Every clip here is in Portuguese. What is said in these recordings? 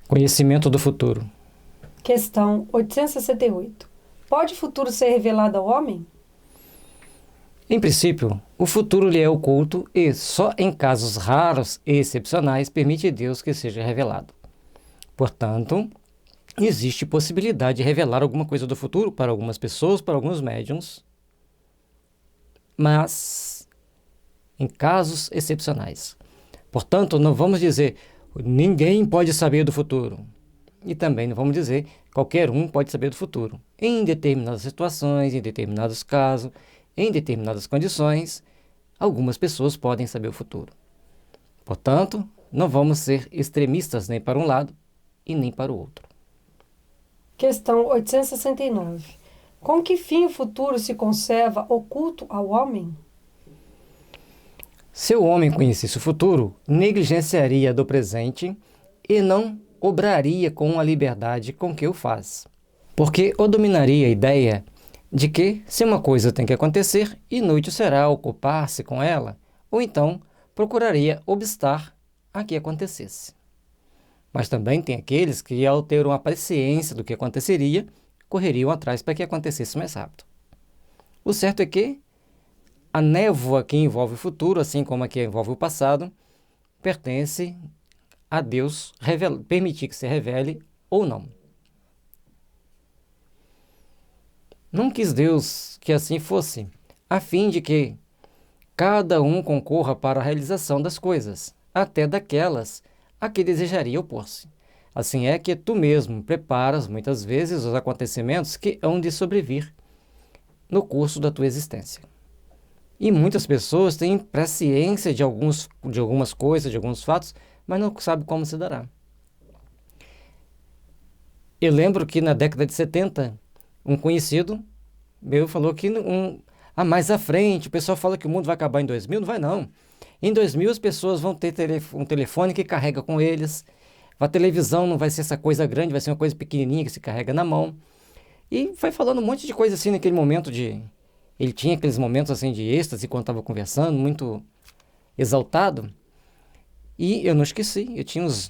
Conhecimento do futuro. Questão 868. Pode o futuro ser revelado ao homem? Em princípio, o futuro lhe é oculto e, só em casos raros e excepcionais, permite Deus que seja revelado. Portanto, existe possibilidade de revelar alguma coisa do futuro para algumas pessoas, para alguns médiuns, mas em casos excepcionais. Portanto, não vamos dizer ninguém pode saber do futuro. E também não vamos dizer qualquer um pode saber do futuro. Em determinadas situações, em determinados casos, em determinadas condições, algumas pessoas podem saber o futuro. Portanto, não vamos ser extremistas nem para um lado e nem para o outro. Questão 869. Com que fim o futuro se conserva oculto ao homem? Se o homem conhecesse o futuro, negligenciaria do presente e não obraria com a liberdade com que o faz. Porque o dominaria a ideia de que, se uma coisa tem que acontecer, inútil será ocupar-se com ela, ou então procuraria obstar a que acontecesse. Mas também tem aqueles que, ao ter uma presciência do que aconteceria, correriam atrás para que acontecesse mais rápido. O certo é que a névoa que envolve o futuro, assim como a que envolve o passado, pertence a Deus permitir que se revele ou não. Não quis Deus que assim fosse, a fim de que cada um concorra para a realização das coisas, até daquelas a que desejaria opor-se. Assim é que tu mesmo preparas muitas vezes os acontecimentos que hão de sobrevir no curso da tua existência. E muitas pessoas têm presciência de algumas coisas, de alguns fatos, mas não sabem como se dará. Eu lembro que na década de 70, um conhecido meu falou que mais à frente, o pessoal fala que o mundo vai acabar em 2000, não vai não. Em 2000 as pessoas vão ter um telefone que carrega com eles, a televisão não vai ser essa coisa grande, vai ser uma coisa pequenininha que se carrega na mão. E foi falando um monte de coisa assim naquele momento de... Ele tinha aqueles momentos assim de êxtase quando estava conversando, muito exaltado. E eu não esqueci, eu tinha uns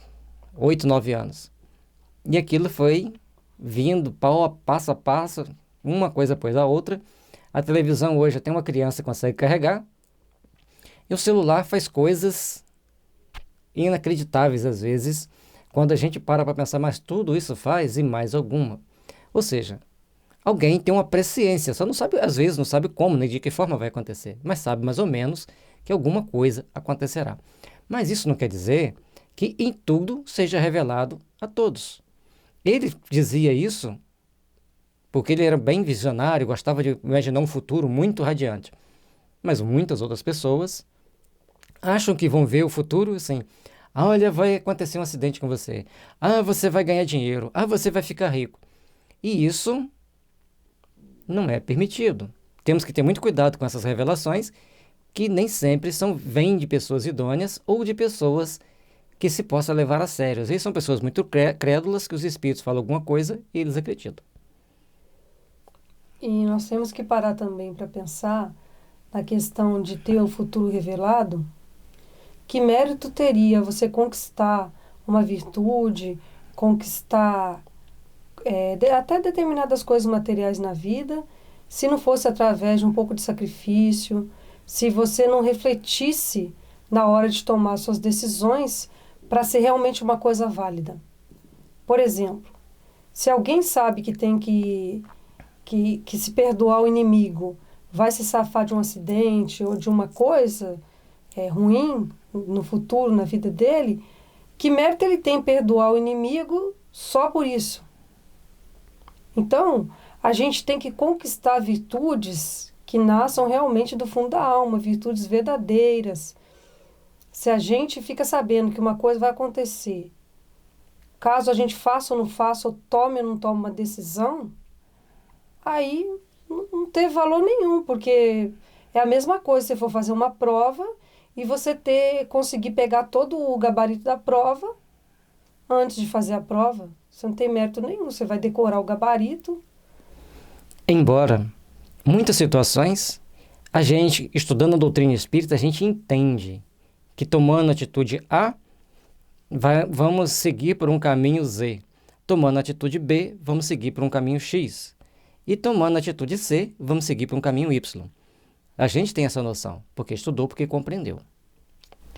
8, 9 anos. E aquilo foi vindo passo a passo, uma coisa após a outra. A televisão hoje até uma criança consegue carregar. E o celular faz coisas inacreditáveis às vezes, quando a gente para pensar, mas tudo isso faz e mais alguma. Ou seja, alguém tem uma presciência, só não sabe, às vezes não sabe como, nem de que forma vai acontecer, mas sabe mais ou menos que alguma coisa acontecerá. Mas isso não quer dizer que em tudo seja revelado a todos. Ele dizia isso porque ele era bem visionário, gostava de imaginar um futuro muito radiante. Mas muitas outras pessoas acham que vão ver o futuro assim, olha, vai acontecer um acidente com você, você vai ganhar dinheiro, você vai ficar rico. E isso não é permitido. Temos que ter muito cuidado com essas revelações, que nem sempre vêm de pessoas idôneas ou de pessoas que se possa levar a sério. Às vezes são pessoas muito crédulas, que os espíritos falam alguma coisa e eles acreditam. E nós temos que parar também para pensar na questão de ter o futuro revelado. Que mérito teria você conquistar uma virtude, conquistar até determinadas coisas materiais na vida, se não fosse através de um pouco de sacrifício, se você não refletisse na hora de tomar suas decisões para ser realmente uma coisa válida. Por exemplo, se alguém sabe que tem que se perdoar o inimigo, vai se safar de um acidente ou de uma coisa ruim no futuro, na vida dele, que mérito ele tem em perdoar o inimigo só por isso? Então, a gente tem que conquistar virtudes que nasçam realmente do fundo da alma, virtudes verdadeiras. Se a gente fica sabendo que uma coisa vai acontecer, caso a gente faça ou não faça, ou tome ou não tome uma decisão, aí não tem valor nenhum, porque é a mesma coisa se você for fazer uma prova e você conseguir pegar todo o gabarito da prova antes de fazer a prova. Você não tem mérito nenhum, você vai decorar o gabarito. Embora, muitas situações, a gente, estudando a doutrina espírita, a gente entende que tomando atitude A, vamos seguir por um caminho Z. Tomando a atitude B, vamos seguir por um caminho X. E tomando a atitude C, vamos seguir por um caminho Y. A gente tem essa noção, porque estudou, porque compreendeu.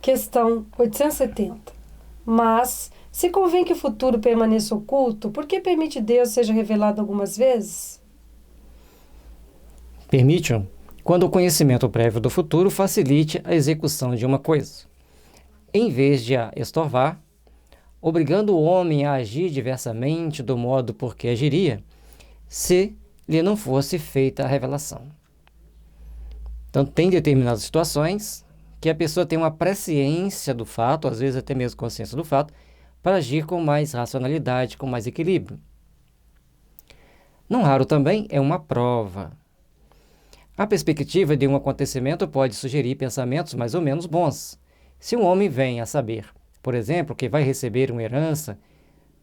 Questão 870. Mas, se convém que o futuro permaneça oculto, por que permite Deus seja revelado algumas vezes? Permite-o quando o conhecimento prévio do futuro facilite a execução de uma coisa, em vez de a estorvar, obrigando o homem a agir diversamente do modo por que agiria, se lhe não fosse feita a revelação. Então, tem determinadas situações que a pessoa tem uma presciência do fato, às vezes até mesmo consciência do fato, para agir com mais racionalidade, com mais equilíbrio. Não raro também é uma prova. A perspectiva de um acontecimento pode sugerir pensamentos mais ou menos bons. Se um homem vem a saber, por exemplo, que vai receber uma herança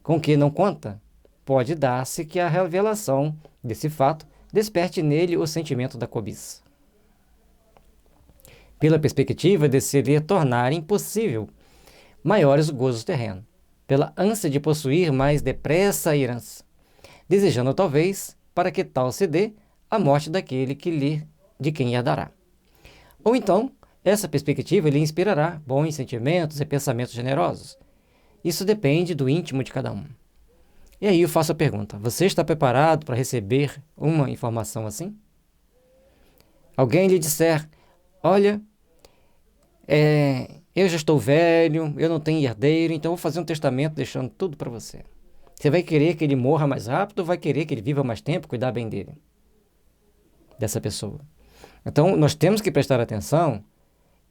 com que não conta, pode dar-se que a revelação desse fato desperte nele o sentimento da cobiça. Pela perspectiva de se lhe tornar impossível maiores gozos terrenos, pela ânsia de possuir mais depressa a herança, desejando talvez, para que tal se dê, a morte daquele de quem herdará. Ou então, essa perspectiva lhe inspirará bons sentimentos e pensamentos generosos. Isso depende do íntimo de cada um. E aí eu faço a pergunta: você está preparado para receber uma informação assim? Alguém lhe disser: olha, eu já estou velho, eu não tenho herdeiro, então vou fazer um testamento deixando tudo para você. Você vai querer que ele morra mais rápido ou vai querer que ele viva mais tempo, cuidar bem dele? Dessa pessoa. Então, nós temos que prestar atenção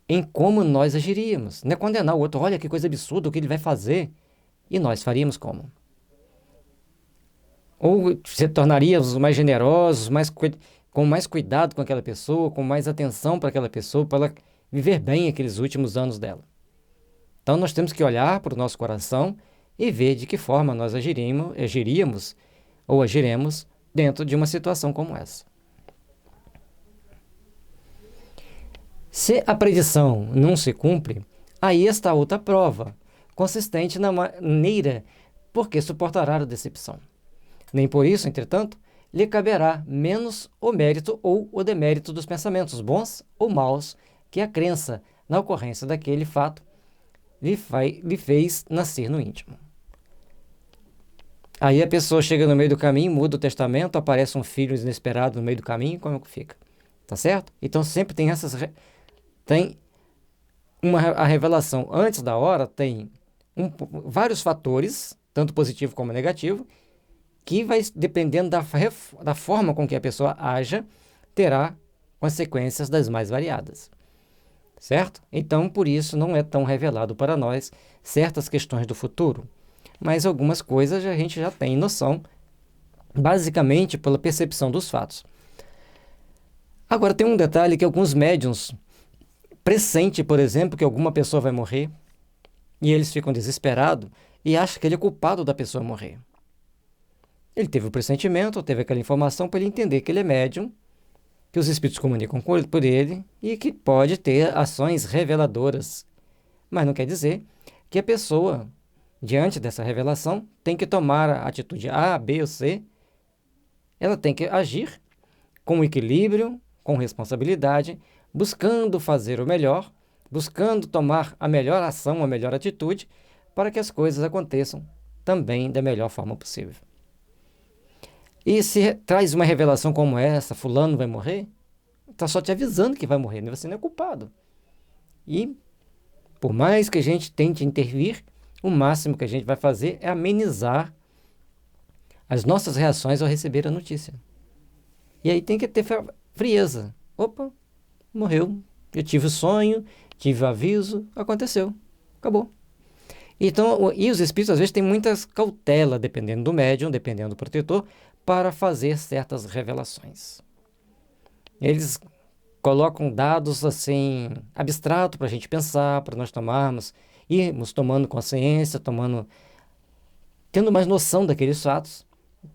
em como nós agiríamos. Não é condenar o outro: olha que coisa absurda o que ele vai fazer. E nós faríamos como? Ou se tornaríamos mais generosos, com mais cuidado com aquela pessoa, com mais atenção para aquela pessoa, para ela viver bem aqueles últimos anos dela. Então, nós temos que olhar para o nosso coração e ver de que forma nós agiríamos ou agiremos dentro de uma situação como essa. Se a predição não se cumpre, aí está outra prova, consistente na maneira por que suportará a decepção. Nem por isso, entretanto, lhe caberá menos o mérito ou o demérito dos pensamentos bons ou maus que a crença na ocorrência daquele fato lhe fez nascer no íntimo. Aí a pessoa chega no meio do caminho, muda o testamento, aparece um filho inesperado no meio do caminho, como é que fica? Tá certo? Então sempre tem a revelação antes da hora, tem vários fatores, tanto positivo como negativo, que vai, dependendo da forma com que a pessoa haja, terá consequências das mais variadas. Certo? Então, por isso, não é tão revelado para nós certas questões do futuro. Mas algumas coisas a gente já tem noção, basicamente pela percepção dos fatos. Agora, tem um detalhe que alguns médiuns pressentem, por exemplo, que alguma pessoa vai morrer, e eles ficam desesperados e acham que ele é culpado da pessoa morrer. Ele teve o pressentimento, teve aquela informação para ele entender que ele é médium, que os espíritos comunicam por ele e que pode ter ações reveladoras. Mas não quer dizer que a pessoa, diante dessa revelação, tem que tomar a atitude A, B ou C. Ela tem que agir com equilíbrio, com responsabilidade, buscando fazer o melhor, buscando tomar a melhor ação, a melhor atitude, para que as coisas aconteçam também da melhor forma possível. E se traz uma revelação como essa: fulano vai morrer, está só te avisando que vai morrer, você não é culpado. E, por mais que a gente tente intervir, o máximo que a gente vai fazer é amenizar as nossas reações ao receber a notícia. E aí tem que ter frieza. Opa, morreu. Eu tive o sonho, tive o aviso, aconteceu, acabou. Então, e os espíritos às vezes têm muitas cautela, dependendo do médium, dependendo do protetor, para fazer certas revelações. Eles colocam dados assim abstratos para a gente pensar, para nós irmos tomando consciência, tendo mais noção daqueles fatos,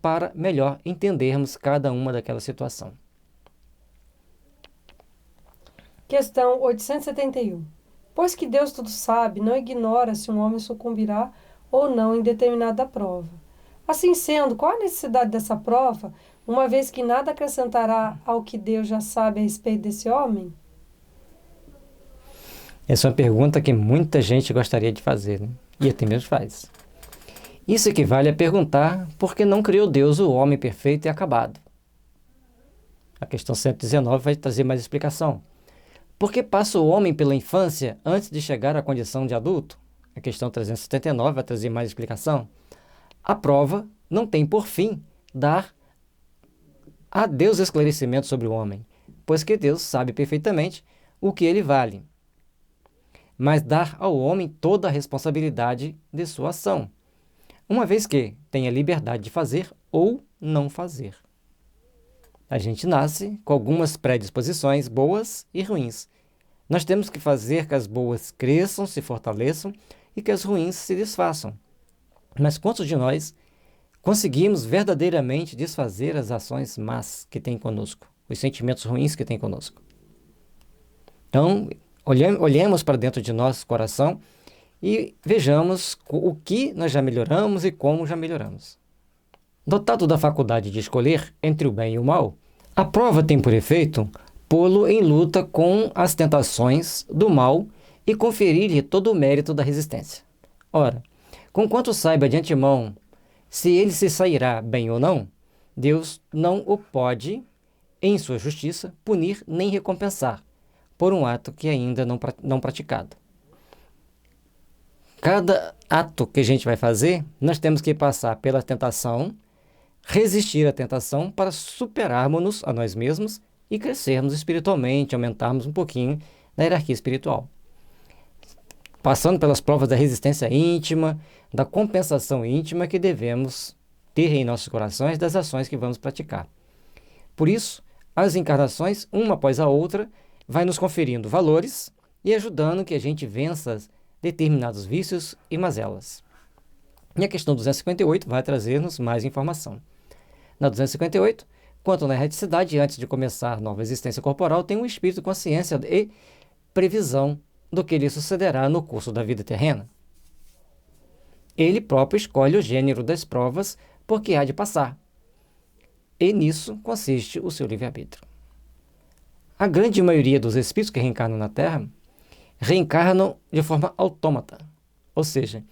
para melhor entendermos cada uma daquela situação. Questão 871. Pois que Deus tudo sabe, não ignora se um homem sucumbirá ou não em determinada prova. Assim sendo, qual a necessidade dessa prova, uma vez que nada acrescentará ao que Deus já sabe a respeito desse homem? Essa é uma pergunta que muita gente gostaria de fazer, né? E até mesmo faz. Isso equivale a perguntar por que não criou Deus o homem perfeito e acabado. A questão 119 vai trazer mais explicação. Por que passa o homem pela infância antes de chegar à condição de adulto? A questão 379 vai trazer mais explicação. A prova não tem por fim dar a Deus esclarecimento sobre o homem, pois que Deus sabe perfeitamente o que ele vale, mas dar ao homem toda a responsabilidade de sua ação, uma vez que tem a liberdade de fazer ou não fazer. A gente nasce com algumas predisposições boas e ruins. Nós temos que fazer que as boas cresçam, se fortaleçam e que as ruins se desfaçam. Mas quantos de nós conseguimos verdadeiramente desfazer as ações más que tem conosco, os sentimentos ruins que tem conosco? Então, olhemos para dentro de nosso coração e vejamos o que nós já melhoramos e como já melhoramos. Dotado da faculdade de escolher entre o bem e o mal, a prova tem por efeito pô-lo em luta com as tentações do mal e conferir-lhe todo o mérito da resistência. Ora, conquanto saiba de antemão se ele se sairá bem ou não, Deus não o pode, em sua justiça, punir nem recompensar por um ato que ainda não praticado. Cada ato que a gente vai fazer, nós temos que passar pela tentação, resistir à tentação para superarmos-nos a nós mesmos e crescermos espiritualmente, aumentarmos um pouquinho na hierarquia espiritual. Passando pelas provas da resistência íntima, da compensação íntima que devemos ter em nossos corações das ações que vamos praticar. Por isso, as encarnações, uma após a outra, vai nos conferindo valores e ajudando que a gente vença determinados vícios e mazelas. E a questão 258 vai trazer-nos mais informação. Na 258, quanto na erraticidade, antes de começar nova existência corporal, tem um espírito, consciência e previsão do que lhe sucederá no curso da vida terrena. Ele próprio escolhe o gênero das provas por que há de passar. E nisso consiste o seu livre-arbítrio. A grande maioria dos espíritos que reencarnam na Terra reencarnam de forma autômata. Ou seja,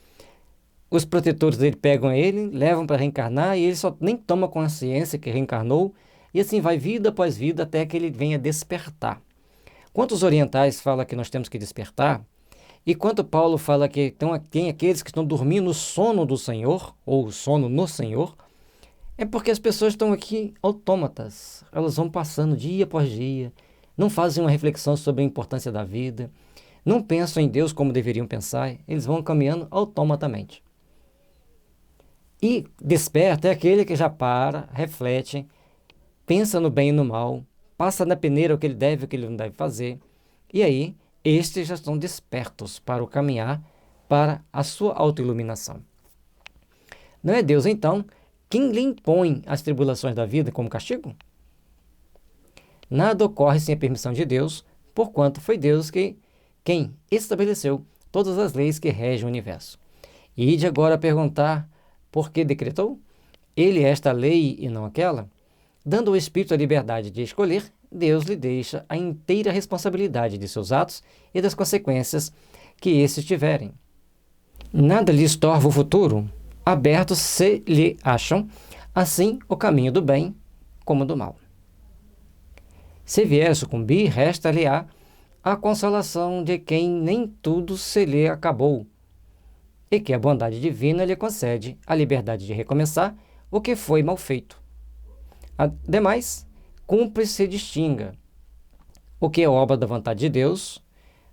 os protetores dele pegam ele, levam para reencarnar e ele só nem toma consciência que reencarnou e assim vai vida após vida até que ele venha despertar. Quanto os orientais falam que nós temos que despertar, e quanto Paulo fala que tem aqueles que estão dormindo no sono do Senhor, ou sono no Senhor, é porque as pessoas estão aqui autômatas. Elas vão passando dia após dia, não fazem uma reflexão sobre a importância da vida, não pensam em Deus como deveriam pensar, eles vão caminhando automaticamente. E desperta é aquele que já para, reflete, pensa no bem e no mal, passa na peneira o que ele deve e o que ele não deve fazer, e aí estes já estão despertos para o caminhar para a sua autoiluminação. Não é Deus, então, quem lhe impõe as tribulações da vida como castigo? Nada ocorre sem a permissão de Deus, porquanto foi Deus quem estabeleceu todas as leis que regem o universo. E de agora perguntar por que decretou? Ele esta lei e não aquela? Dando ao Espírito a liberdade de escolher, Deus lhe deixa a inteira responsabilidade de seus atos e das consequências que esses tiverem. Nada lhes torva o futuro, abertos se lhe acham, assim o caminho do bem como do mal. Se vier a sucumbir, resta-lhe-á a consolação de quem nem tudo se lhe acabou, e que a bondade divina lhe concede a liberdade de recomeçar o que foi mal feito. Ademais, cumpre se distinga o que é obra da vontade de Deus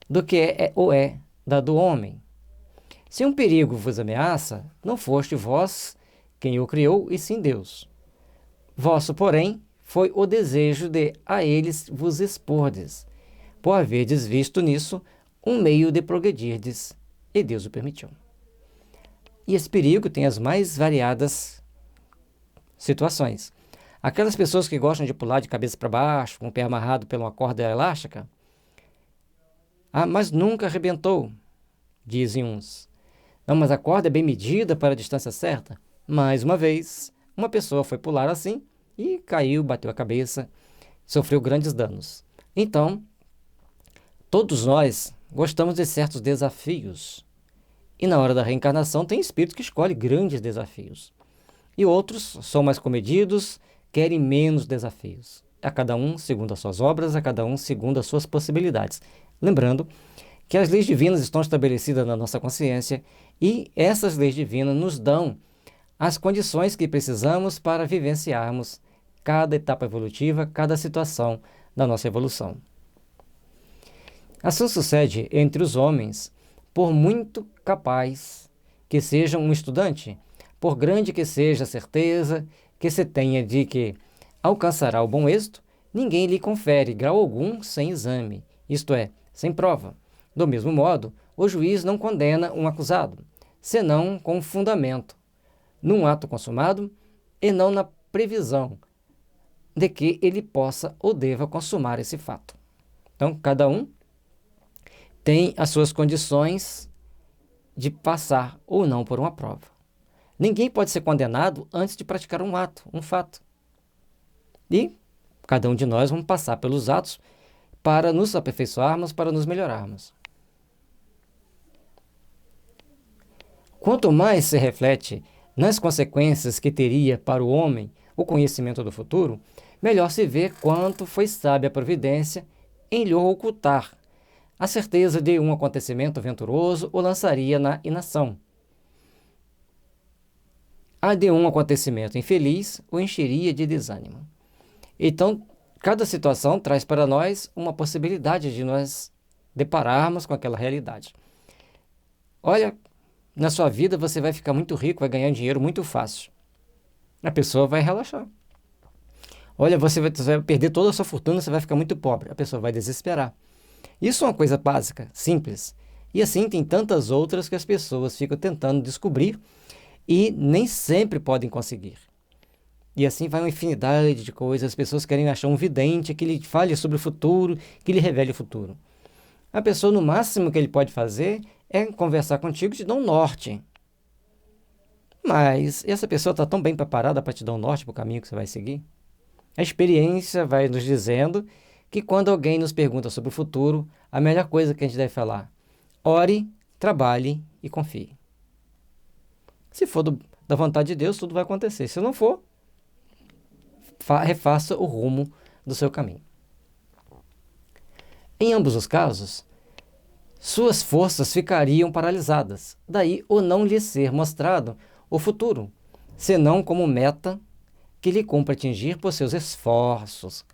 do que é da do homem. Se um perigo vos ameaça, não foste vós quem o criou, e sim Deus. Vosso, porém, foi o desejo de a eles vos expordes, por haverdes visto nisso um meio de progredirdes, e Deus o permitiu. E esse perigo tem as mais variadas situações. Aquelas pessoas que gostam de pular de cabeça para baixo, com o pé amarrado por uma corda elástica, Ah, mas nunca arrebentou, dizem uns. Não, mas a corda é bem medida para a distância certa. Mais uma vez, uma pessoa foi pular assim e caiu, bateu a cabeça, sofreu grandes danos. Então, todos nós gostamos de certos desafios. E na hora da reencarnação tem espírito que escolhe grandes desafios. E outros são mais comedidos, querem menos desafios. A cada um segundo as suas obras, a cada um segundo as suas possibilidades. Lembrando que as leis divinas estão estabelecidas na nossa consciência e essas leis divinas nos dão as condições que precisamos para vivenciarmos cada etapa evolutiva, cada situação da nossa evolução. Assim sucede entre os homens, por muito capaz que seja um estudante, por grande que seja a certeza que se tenha de que alcançará o bom êxito, ninguém lhe confere grau algum sem exame, isto é, sem prova. Do mesmo modo, o juiz não condena um acusado, senão com fundamento, num ato consumado e não na previsão de que ele possa ou deva consumar esse fato. Então, cada um tem as suas condições de passar ou não por uma prova. Ninguém pode ser condenado antes de praticar um ato, um fato. E cada um de nós vamos passar pelos atos para nos aperfeiçoarmos, para nos melhorarmos. Quanto mais se reflete nas consequências que teria para o homem o conhecimento do futuro, melhor se vê quanto foi sábia a providência em lhe ocultar a certeza de um acontecimento venturoso o lançaria na inação. A de um acontecimento infeliz o encheria de desânimo. Então, cada situação traz para nós uma possibilidade de nós depararmos com aquela realidade. Olha, na sua vida você vai ficar muito rico, vai ganhar dinheiro muito fácil. A pessoa vai relaxar. Olha, você vai perder toda a sua fortuna, você vai ficar muito pobre. A pessoa vai desesperar. Isso é uma coisa básica, simples. E assim tem tantas outras que as pessoas ficam tentando descobrir e nem sempre podem conseguir. E assim vai uma infinidade de coisas. As pessoas querem achar um vidente que lhe fale sobre o futuro, que lhe revele o futuro. A pessoa, no máximo que ele pode fazer é conversar contigo e te dar um norte. Mas essa pessoa está tão bem preparada para te dar um norte para o caminho que você vai seguir? A experiência vai nos dizendo que quando alguém nos pergunta sobre o futuro, a melhor coisa que a gente deve falar: ore, trabalhe e confie. Se for da vontade de Deus, tudo vai acontecer. Se não for, refaça o rumo do seu caminho. Em ambos os casos, suas forças ficariam paralisadas, daí o não lhe ser mostrado o futuro, senão como meta que lhe cumpre atingir por seus esforços,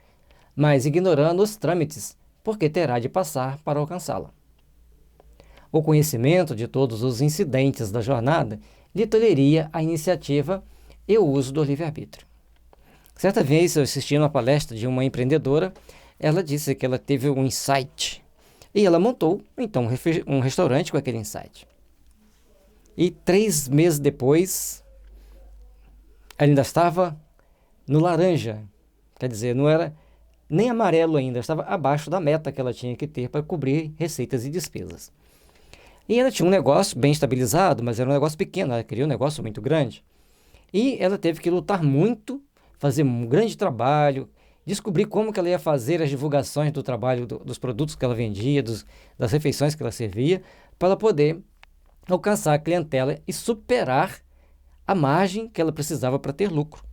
mas ignorando os trâmites, porque terá de passar para alcançá-la. O conhecimento de todos os incidentes da jornada lhe tolheria a iniciativa e o uso do livre-arbítrio. Certa vez, eu assisti uma palestra de uma empreendedora, ela disse que ela teve um insight e ela montou, então, um restaurante com aquele insight. E 3 meses depois, ela ainda estava no laranja, quer dizer, não era nem amarelo ainda, estava abaixo da meta que ela tinha que ter para cobrir receitas e despesas. E ela tinha um negócio bem estabilizado, mas era um negócio pequeno, ela queria um negócio muito grande. E ela teve que lutar muito, fazer um grande trabalho, descobrir como que ela ia fazer as divulgações do trabalho, dos produtos que ela vendia, das refeições que ela servia, para ela poder alcançar a clientela e superar a margem que ela precisava para ter lucro.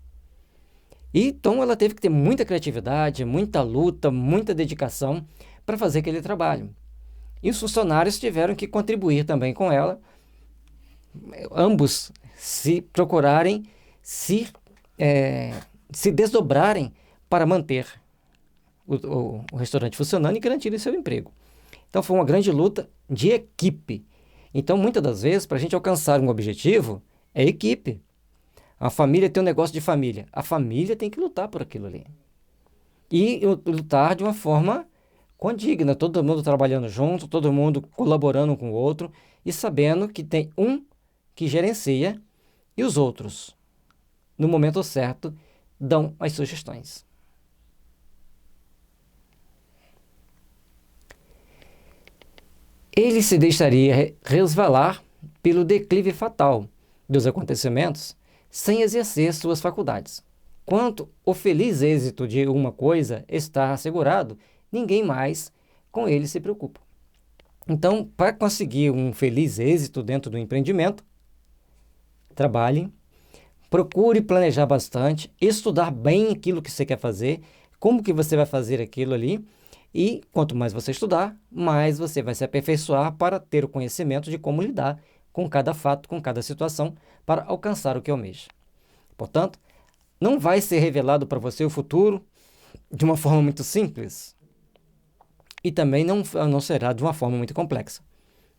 E, então ela teve que ter muita criatividade, muita luta, muita dedicação para fazer aquele trabalho. E os funcionários tiveram que contribuir também com ela, ambos se procurarem se desdobrarem para manter o restaurante funcionando e garantir seu emprego. Então foi uma grande luta de equipe. Então muitas das vezes, para a gente alcançar um objetivo, é equipe. A família tem um negócio de família. A família tem que lutar por aquilo ali. E lutar de uma forma condigna, todo mundo trabalhando junto, todo mundo colaborando um com o outro e sabendo que tem um que gerencia e os outros, no momento certo, dão as sugestões. ele se deixaria resvalar pelo declive fatal dos acontecimentos sem exercer suas faculdades. Quanto o feliz êxito de uma coisa está assegurado, ninguém mais com ele se preocupa. Então, para conseguir um feliz êxito dentro do empreendimento, trabalhe, procure planejar bastante, estudar bem aquilo que você quer fazer, como que você vai fazer aquilo ali, e quanto mais você estudar, mais você vai se aperfeiçoar para ter o conhecimento de como lidar com cada fato, com cada situação, para alcançar o que almeja. Portanto, não vai ser revelado para você o futuro de uma forma muito simples e também não será de uma forma muito complexa.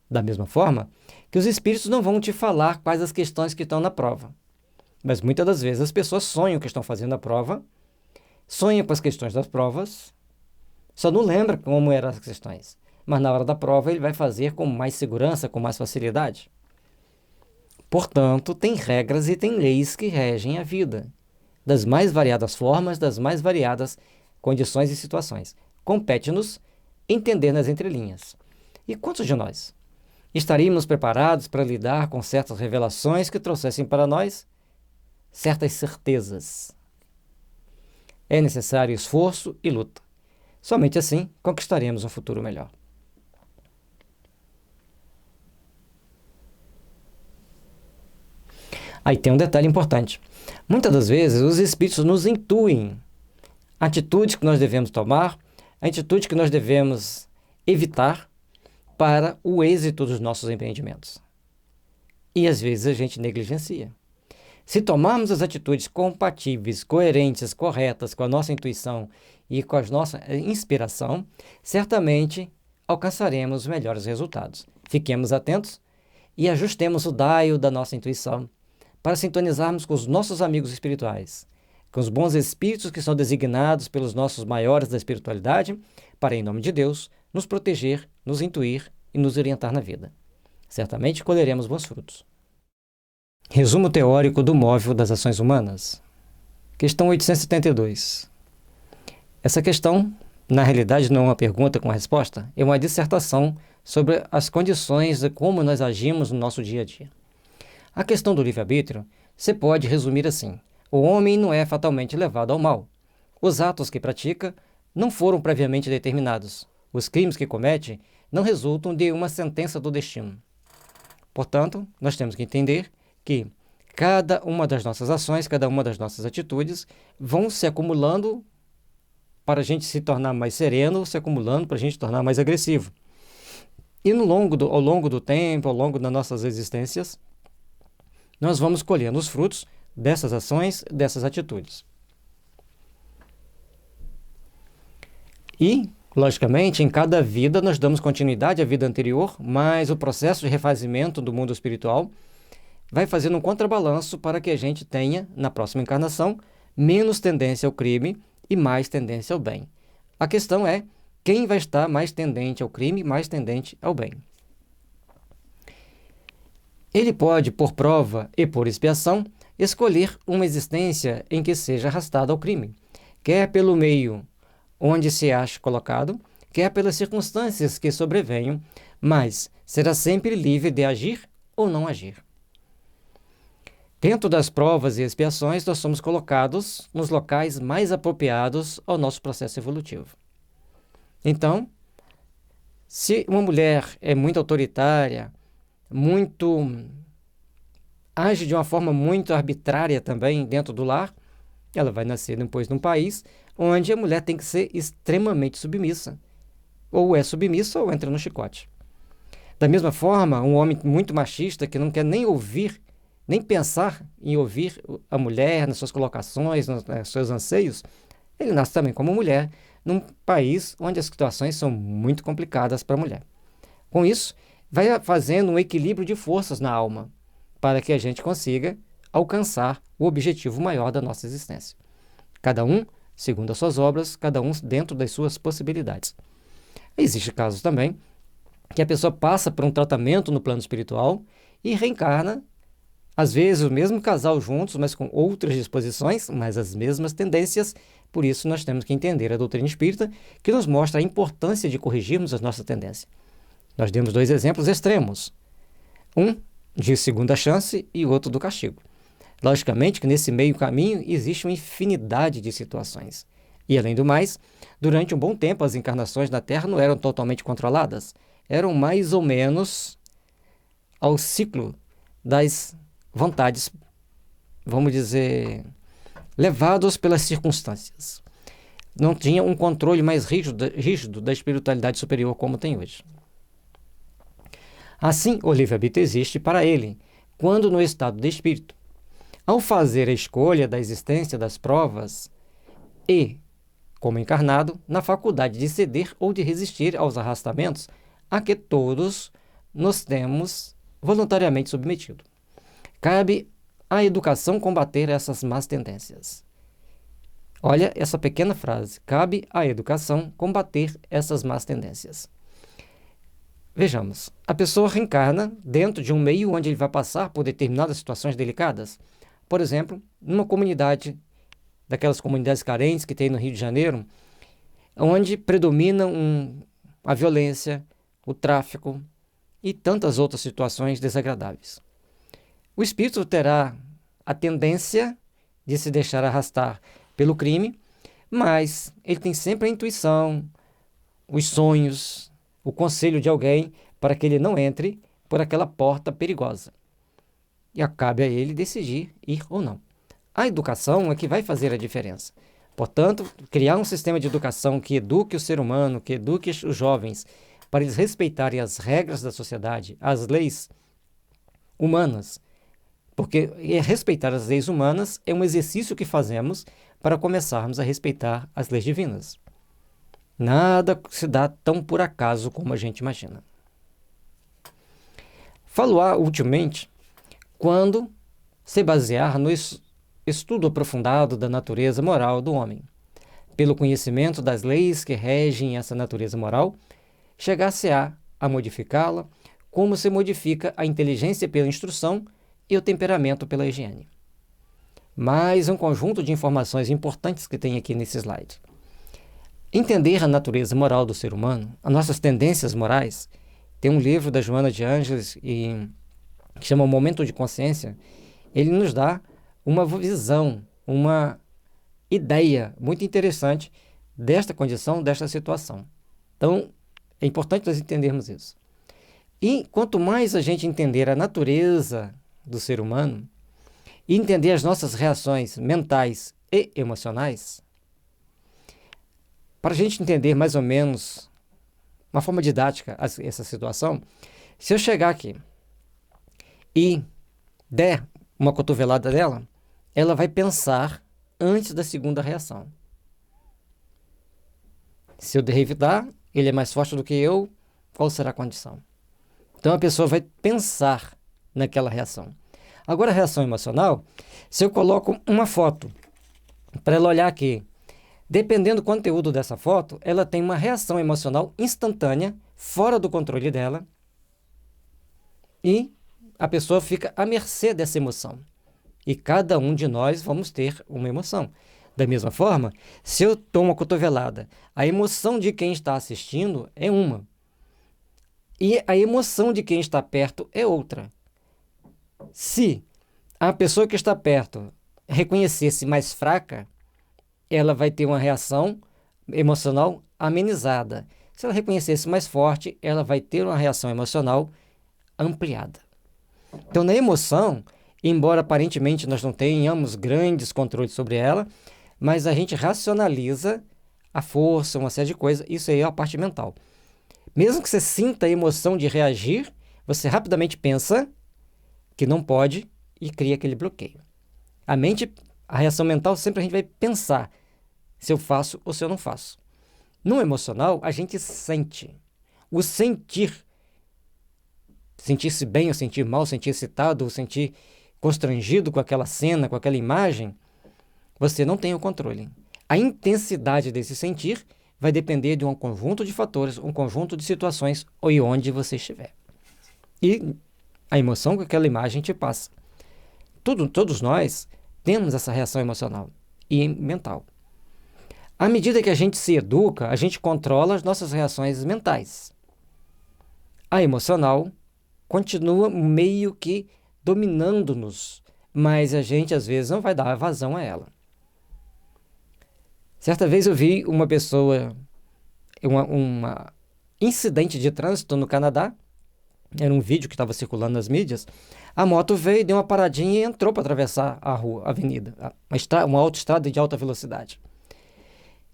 Da mesma forma que os espíritos não vão te falar quais as questões que estão na prova. Mas muitas das vezes as pessoas sonham que estão fazendo a prova, sonham com as questões das provas, só não lembra como eram as questões. Mas na hora da prova ele vai fazer com mais segurança, com mais facilidade. Portanto, tem regras e tem leis que regem a vida, das mais variadas formas, das mais variadas condições e situações. Compete-nos entender nas entrelinhas. E quantos de nós estaríamos preparados para lidar com certas revelações que trouxessem para nós certas certezas? É necessário esforço e luta. Somente assim conquistaremos um futuro melhor. Aí tem um detalhe importante. Muitas das vezes os espíritos nos intuem atitudes que nós devemos tomar, atitudes que nós devemos evitar para o êxito dos nossos empreendimentos. E às vezes a gente negligencia. Se tomarmos as atitudes compatíveis, coerentes, corretas com a nossa intuição e com a nossa inspiração, certamente alcançaremos melhores resultados. Fiquemos atentos e ajustemos o dial da nossa intuição para sintonizarmos com os nossos amigos espirituais, com os bons espíritos que são designados pelos nossos maiores da espiritualidade, para, em nome de Deus, nos proteger, nos intuir e nos orientar na vida. Certamente colheremos bons frutos. Resumo teórico do móvel das ações humanas. Questão 872. Essa questão, na realidade, não é uma pergunta com resposta, é uma dissertação sobre as condições de como nós agimos no nosso dia a dia. A questão do livre-arbítrio se pode resumir assim: o homem não é fatalmente levado ao mal. Os atos que pratica não foram previamente determinados. Os crimes que comete não resultam de uma sentença do destino. Portanto, nós temos que entender que cada uma das nossas ações, cada uma das nossas atitudes vão se acumulando para a gente se tornar mais sereno, se acumulando para a gente se tornar mais agressivo. E ao longo do tempo, ao longo das nossas existências, nós vamos colhendo os frutos dessas ações, dessas atitudes. E, logicamente, em cada vida nós damos continuidade à vida anterior, mas o processo de refazimento do mundo espiritual vai fazendo um contrabalanço para que a gente tenha, na próxima encarnação, menos tendência ao crime e mais tendência ao bem. A questão é quem vai estar mais tendente ao crime, mais tendente ao bem. Ele pode, por prova e por expiação, escolher uma existência em que seja arrastado ao crime, quer pelo meio onde se acha colocado, quer pelas circunstâncias que sobrevenham, mas será sempre livre de agir ou não agir. Dentro das provas e expiações, nós somos colocados nos locais mais apropriados ao nosso processo evolutivo. Então, se uma mulher é muito autoritária, age de uma forma muito arbitrária também dentro do lar, ela vai nascer depois num país onde a mulher tem que ser extremamente submissa. Ou é submissa ou entra no chicote. Da mesma forma, um homem muito machista que não quer nem ouvir, nem pensar em ouvir a mulher nas suas colocações, nos seus anseios, ele nasce também como mulher num país onde as situações são muito complicadas para a mulher. Com isso, vai fazendo um equilíbrio de forças na alma, para que a gente consiga alcançar o objetivo maior da nossa existência. Cada um segundo as suas obras, cada um dentro das suas possibilidades. Existem casos também que a pessoa passa por um tratamento no plano espiritual e reencarna, às vezes o mesmo casal juntos, mas com outras disposições, mas as mesmas tendências. Por isso nós temos que entender a doutrina espírita, que nos mostra a importância de corrigirmos a nossa tendência. Nós demos 2 exemplos extremos. Um de segunda chance e o outro do castigo. Logicamente que nesse meio caminho existe uma infinidade de situações. E além do mais, durante um bom tempo as encarnações na Terra não eram totalmente controladas. Eram mais ou menos ao ciclo das vontades, vamos dizer, levados pelas circunstâncias. Não tinha um controle mais rígido da espiritualidade superior como tem hoje. Assim, o livre-arbítrio existe para ele, quando no estado de espírito. Ao fazer a escolha da existência das provas e, como encarnado, na faculdade de ceder ou de resistir aos arrastamentos a que todos nos temos voluntariamente submetido. Cabe à educação combater essas más tendências. Olha essa pequena frase. Cabe à educação combater essas más tendências. Vejamos, a pessoa reencarna dentro de um meio onde ele vai passar por determinadas situações delicadas. Por exemplo, numa comunidade, daquelas comunidades carentes que tem no Rio de Janeiro, onde predominam a violência, o tráfico e tantas outras situações desagradáveis. O espírito terá a tendência de se deixar arrastar pelo crime, mas ele tem sempre a intuição, os sonhos, o conselho de alguém para que ele não entre por aquela porta perigosa. E cabe a ele decidir ir ou não. A educação é que vai fazer a diferença. Portanto, criar um sistema de educação que eduque o ser humano, que eduque os jovens, para eles respeitarem as regras da sociedade, as leis humanas. Porque respeitar as leis humanas é um exercício que fazemos para começarmos a respeitar as leis divinas. Nada se dá tão por acaso como a gente imagina. Falo-á ultimamente quando se basear no estudo aprofundado da natureza moral do homem. Pelo conhecimento das leis que regem essa natureza moral, chegar-se-á a modificá-la, como se modifica a inteligência pela instrução e o temperamento pela higiene. Mais um conjunto de informações importantes que tem aqui nesse slide. Entender a natureza moral do ser humano, as nossas tendências morais, tem um livro da Joana de Ângeles que chama O Momento de Consciência. Ele nos dá uma visão, uma ideia muito interessante desta condição, desta situação. Então, é importante nós entendermos isso. E quanto mais a gente entender a natureza do ser humano e entender as nossas reações mentais e emocionais, para a gente entender mais ou menos, uma forma didática, essa situação, se eu chegar aqui e der uma cotovelada nela, ela vai pensar antes da segunda reação. Se eu revidar, ele é mais forte do que eu, qual será a condição? Então a pessoa vai pensar naquela reação. Agora a reação emocional, se eu coloco uma foto para ela olhar aqui, dependendo do conteúdo dessa foto, ela tem uma reação emocional instantânea, fora do controle dela, e a pessoa fica à mercê dessa emoção. E cada um de nós vamos ter uma emoção. Da mesma forma, se eu tomo uma cotovelada, a emoção de quem está assistindo é uma. E a emoção de quem está perto é outra. Se a pessoa que está perto reconhecer-se mais fraca, ela vai ter uma reação emocional amenizada. Se ela reconhecer-se mais forte, ela vai ter uma reação emocional ampliada. Então, na emoção, embora aparentemente nós não tenhamos grandes controles sobre ela, mas a gente racionaliza a força, uma série de coisas. Isso aí é a parte mental. Mesmo que você sinta a emoção de reagir, você rapidamente pensa que não pode e cria aquele bloqueio. A mente, a reação mental, sempre a gente vai pensar se eu faço ou se eu não faço. No emocional, a gente sente. O sentir, sentir-se bem ou sentir mal, sentir excitado ou sentir constrangido com aquela cena, com aquela imagem, você não tem o controle. A intensidade desse sentir vai depender de um conjunto de fatores, um conjunto de situações e onde você estiver. E a emoção que aquela imagem te passa. Todos nós temos essa reação emocional e mental. À medida que a gente se educa, a gente controla as nossas reações mentais. A emocional continua meio que dominando-nos, mas a gente às vezes não vai dar vazão a ela. Certa vez eu vi uma pessoa, uma incidente de trânsito no Canadá, era um vídeo que estava circulando nas mídias. A moto veio, deu uma paradinha e entrou para atravessar a rua, a avenida, uma autoestrada de alta velocidade.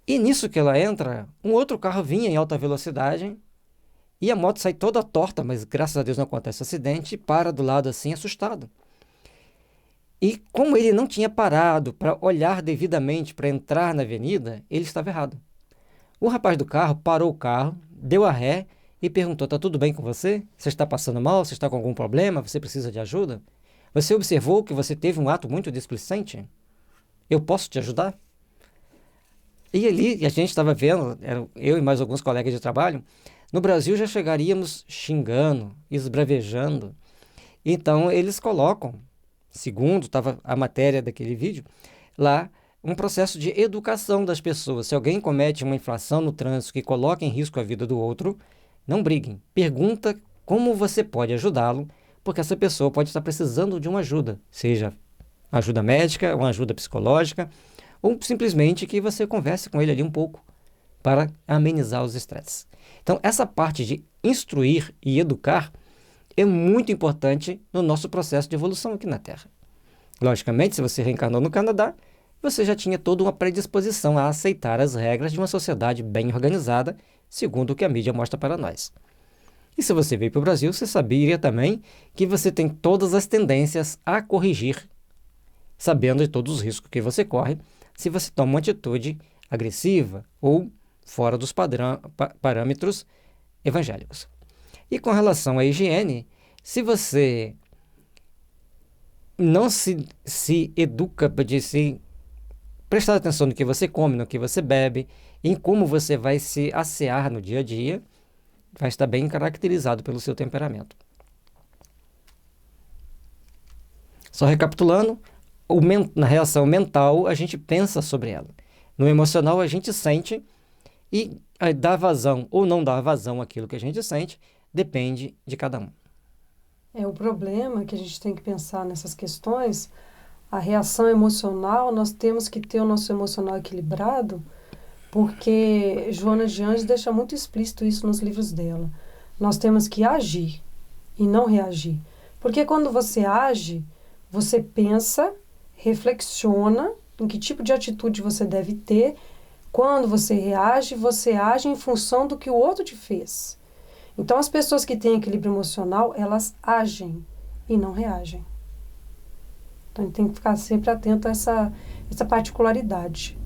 E nisso que ela entra, um outro carro vinha em alta velocidade e a moto sai toda torta, mas graças a Deus não acontece acidente, e para do lado assim, assustado. E como ele não tinha parado para olhar devidamente para entrar na avenida, ele estava errado. O rapaz do carro parou o carro, deu a ré e perguntou: "Tá tudo bem com você? Você está passando mal? Você está com algum problema? Você precisa de ajuda? Você observou que você teve um ato muito displicente? Eu posso te ajudar?" E ali a gente estava vendo, eu e mais alguns colegas de trabalho, no Brasil já chegaríamos xingando, esbravejando. Então eles colocam, segundo estava a matéria daquele vídeo, lá um processo de educação das pessoas. Se alguém comete uma infração no trânsito que coloca em risco a vida do outro, não briguem. Pergunta como você pode ajudá-lo, porque essa pessoa pode estar precisando de uma ajuda, seja ajuda médica, uma ajuda psicológica, ou simplesmente que você converse com ele ali um pouco para amenizar os estresses. Então, essa parte de instruir e educar é muito importante no nosso processo de evolução aqui na Terra. Logicamente, se você reencarnou no Canadá, você já tinha toda uma predisposição a aceitar as regras de uma sociedade bem organizada, segundo o que a mídia mostra para nós. E se você veio para o Brasil, você sabia também que você tem todas as tendências a corrigir, sabendo de todos os riscos que você corre se você toma uma atitude agressiva ou fora dos parâmetros evangélicos. E com relação à higiene, se você não se educa de se prestar atenção no que você come, no que você bebe, em como você vai se assear no dia a dia, vai estar bem caracterizado pelo seu temperamento. Só recapitulando, na reação mental a gente pensa sobre ela. No emocional a gente sente e dar vazão ou não dar vazão àquilo que a gente sente depende de cada um. O problema que a gente tem que pensar nessas questões, a reação emocional, nós temos que ter o nosso emocional equilibrado, porque Joana de Anjos deixa muito explícito isso nos livros dela. Nós temos que agir e não reagir. Porque quando você age, você pensa, reflexiona em que tipo de atitude você deve ter. Quando você age em função do que o outro te fez. Então, as pessoas que têm equilíbrio emocional, elas agem e não reagem. Então, a gente tem que ficar sempre atento a essa particularidade.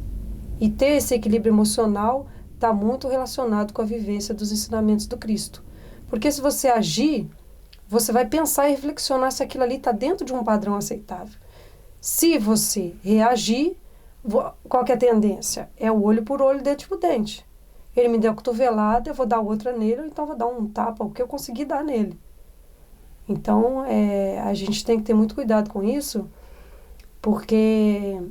E ter esse equilíbrio emocional está muito relacionado com a vivência dos ensinamentos do Cristo. Porque se você agir, você vai pensar e reflexionar se aquilo ali está dentro de um padrão aceitável. Se você reagir, qual que é a tendência? É o olho por olho, dente por dente. Ele me deu a cotovelada, eu vou dar outra nele, ou então vou dar um tapa, o que eu conseguir dar nele. Então, a gente tem que ter muito cuidado com isso, porque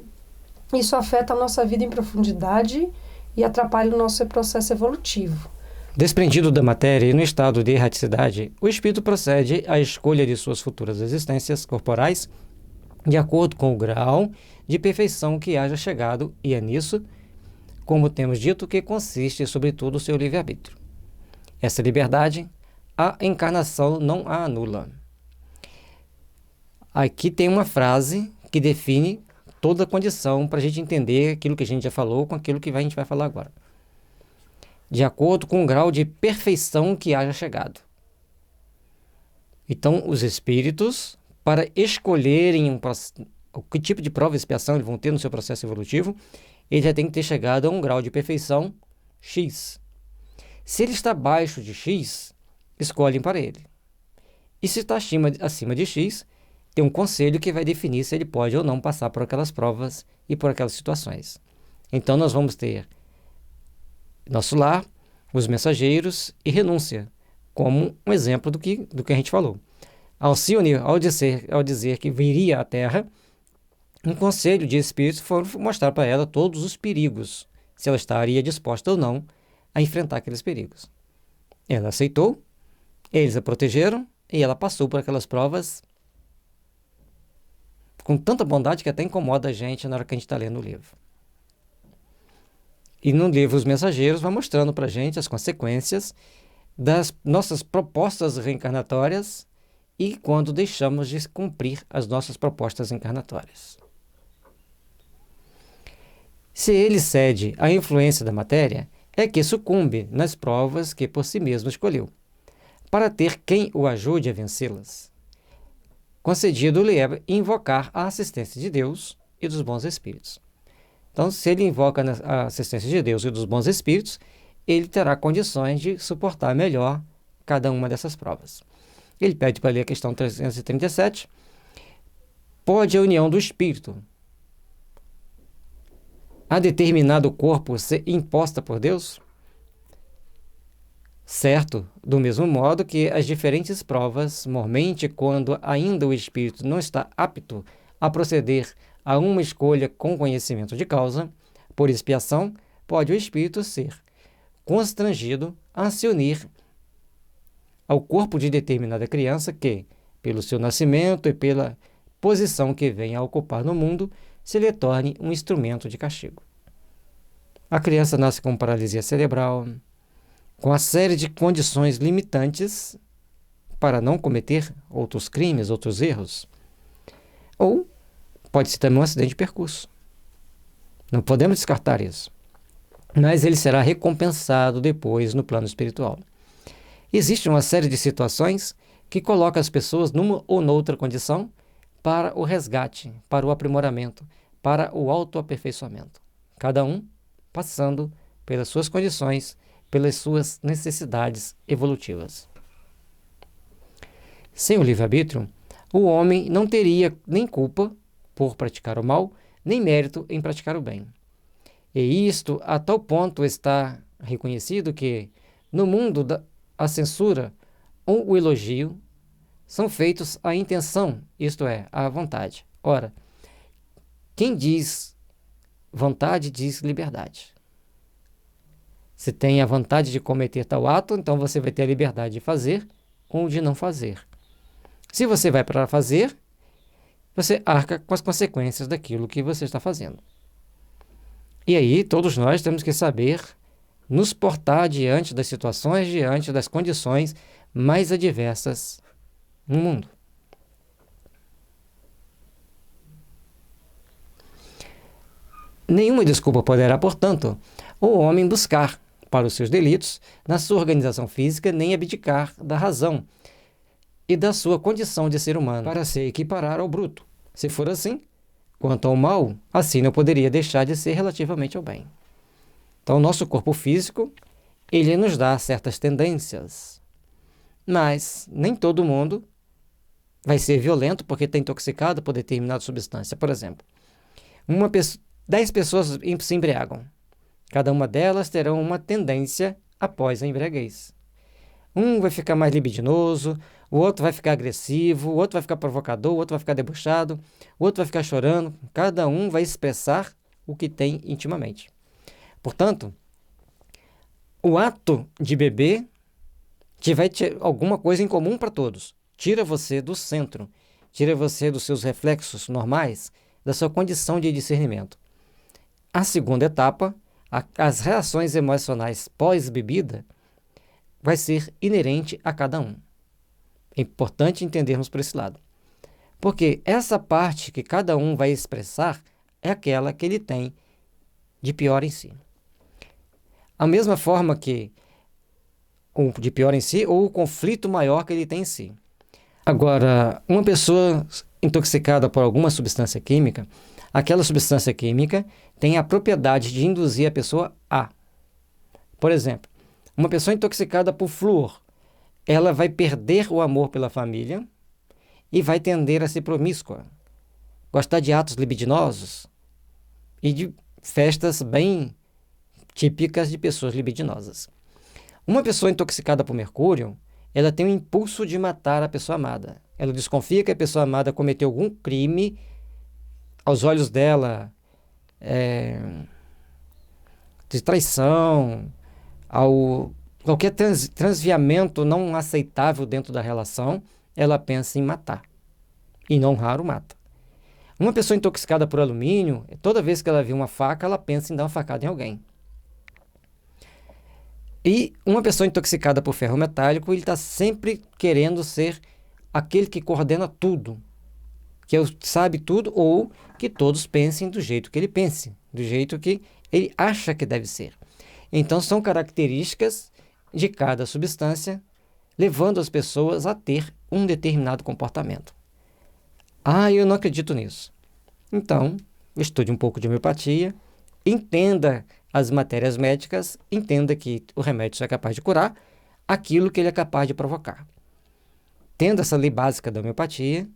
isso afeta a nossa vida em profundidade e atrapalha o nosso processo evolutivo. Desprendido da matéria e no estado de erraticidade, o espírito procede à escolha de suas futuras existências corporais de acordo com o grau de perfeição que haja chegado, e é nisso, como temos dito, que consiste sobretudo o seu livre-arbítrio. Essa liberdade, a encarnação não a anula. Aqui tem uma frase que define toda a condição para a gente entender aquilo que a gente já falou com aquilo que a gente vai falar agora. De acordo com o grau de perfeição que haja chegado. Então, os espíritos, para escolherem que tipo de prova e expiação eles vão ter no seu processo evolutivo, ele já tem que ter chegado a um grau de perfeição X. Se ele está abaixo de X, escolhem para ele. E se está acima de X, tem um conselho que vai definir se ele pode ou não passar por aquelas provas e por aquelas situações. Então nós vamos ter nosso lar, os mensageiros e renúncia, como um exemplo do que a gente falou. Alcione, ao dizer que viria à Terra, um conselho de espíritos foi mostrar para ela todos os perigos, se ela estaria disposta ou não a enfrentar aqueles perigos. Ela aceitou Eles a protegeram e ela passou por aquelas provas com tanta bondade que até incomoda a gente na hora que a gente está lendo o livro. E no livro Os Mensageiros vai mostrando para a gente as consequências das nossas propostas reencarnatórias e quando deixamos de cumprir as nossas propostas encarnatórias. Se ele cede à influência da matéria, é que sucumbe nas provas que por si mesmo escolheu, para ter quem o ajude a vencê-las. Concedido-lhe é invocar a assistência de Deus e dos bons espíritos. Então, se ele invoca a assistência de Deus e dos bons espíritos, ele terá condições de suportar melhor cada uma dessas provas. Ele pede para ler a questão 337. Pode a união do espírito a determinado corpo ser imposta por Deus? Certo, do mesmo modo que as diferentes provas, mormente quando ainda o espírito não está apto a proceder a uma escolha com conhecimento de causa, por expiação, pode o espírito ser constrangido a se unir ao corpo de determinada criança que, pelo seu nascimento e pela posição que vem a ocupar no mundo, se lhe torne um instrumento de castigo. A criança nasce com paralisia cerebral, com a série de condições limitantes para não cometer outros crimes, outros erros. Ou pode ser também um acidente de percurso. Não podemos descartar isso. Mas ele será recompensado depois no plano espiritual. Existe uma série de situações que colocam as pessoas numa ou noutra condição para o resgate, para o aprimoramento, para o autoaperfeiçoamento. Cada um passando pelas suas condições, pelas suas necessidades evolutivas. Sem o livre-arbítrio, o homem não teria nem culpa por praticar o mal, nem mérito em praticar o bem. E isto a tal ponto está reconhecido que, no mundo, a censura ou o elogio são feitos à intenção, isto é, à vontade. Ora, quem diz vontade, diz liberdade. Se tem a vontade de cometer tal ato, então você vai ter a liberdade de fazer ou de não fazer. Se você vai para fazer, você arca com as consequências daquilo que você está fazendo. E aí, todos nós temos que saber nos portar diante das situações, diante das condições mais adversas no mundo. Nenhuma desculpa poderá, portanto, o homem buscar para os seus delitos na sua organização física, nem abdicar da razão e da sua condição de ser humano para se equiparar ao bruto. Se for assim, quanto ao mal, assim não poderia deixar de ser relativamente ao bem. Então, o nosso corpo físico, ele nos dá certas tendências, mas nem todo mundo vai ser violento porque está intoxicado por determinada substância. Por exemplo, 10 pessoas se embriagam. Cada uma delas terá uma tendência após a embriaguez. Um vai ficar mais libidinoso, o outro vai ficar agressivo, o outro vai ficar provocador, o outro vai ficar debochado, o outro vai ficar chorando. Cada um vai expressar o que tem intimamente. Portanto, o ato de beber vai ter alguma coisa em comum para todos. Tira você do centro, tira você dos seus reflexos normais, da sua condição de discernimento. A segunda etapa, as reações emocionais pós-bebida, vai ser inerente a cada um. É importante entendermos por esse lado. Porque essa parte que cada um vai expressar é aquela que ele tem de pior em si. A mesma forma que o de pior em si ou o conflito maior que ele tem em si. Agora, uma pessoa intoxicada por alguma substância química, aquela substância química tem a propriedade de induzir a pessoa a. Por exemplo, uma pessoa intoxicada por flúor, ela vai perder o amor pela família e vai tender a ser promíscua, gostar de atos libidinosos e de festas bem típicas de pessoas libidinosas. Uma pessoa intoxicada por mercúrio, ela tem o impulso de matar a pessoa amada. Ela desconfia que a pessoa amada cometeu algum crime, aos olhos dela, de traição, ao qualquer transviamento não aceitável dentro da relação, ela pensa em matar. E não raro mata. Uma pessoa intoxicada por alumínio, toda vez que ela vê uma faca, ela pensa em dar uma facada em alguém. E uma pessoa intoxicada por ferro metálico, ele está sempre querendo ser aquele que coordena tudo, que sabe tudo, ou que todos pensem do jeito que ele pense, do jeito que ele acha que deve ser. Então, são características de cada substância, levando as pessoas a ter um determinado comportamento. Ah, eu não acredito nisso. Então, estude um pouco de homeopatia, entenda as matérias médicas, entenda que o remédio só é capaz de curar aquilo que ele é capaz de provocar. Tendo essa lei básica da homeopatia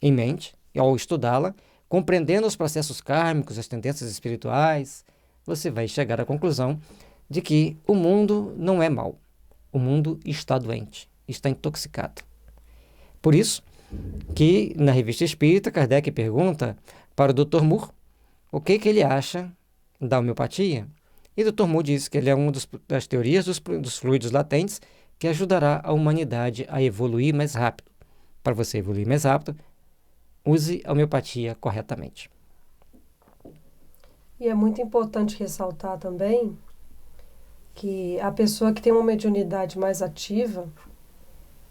em mente, ao estudá-la, compreendendo os processos kármicos, as tendências espirituais, você vai chegar à conclusão de que o mundo não é mau. O mundo está doente, está intoxicado. Por isso que, na Revista Espírita, Kardec pergunta para o Dr. Moore o que ele acha da homeopatia. E o Dr. Moore diz que ele é uma das teorias dos fluidos latentes que ajudará a humanidade a evoluir mais rápido. Para você evoluir mais rápido, use a homeopatia corretamente. E é muito importante ressaltar também que a pessoa que tem uma mediunidade mais ativa,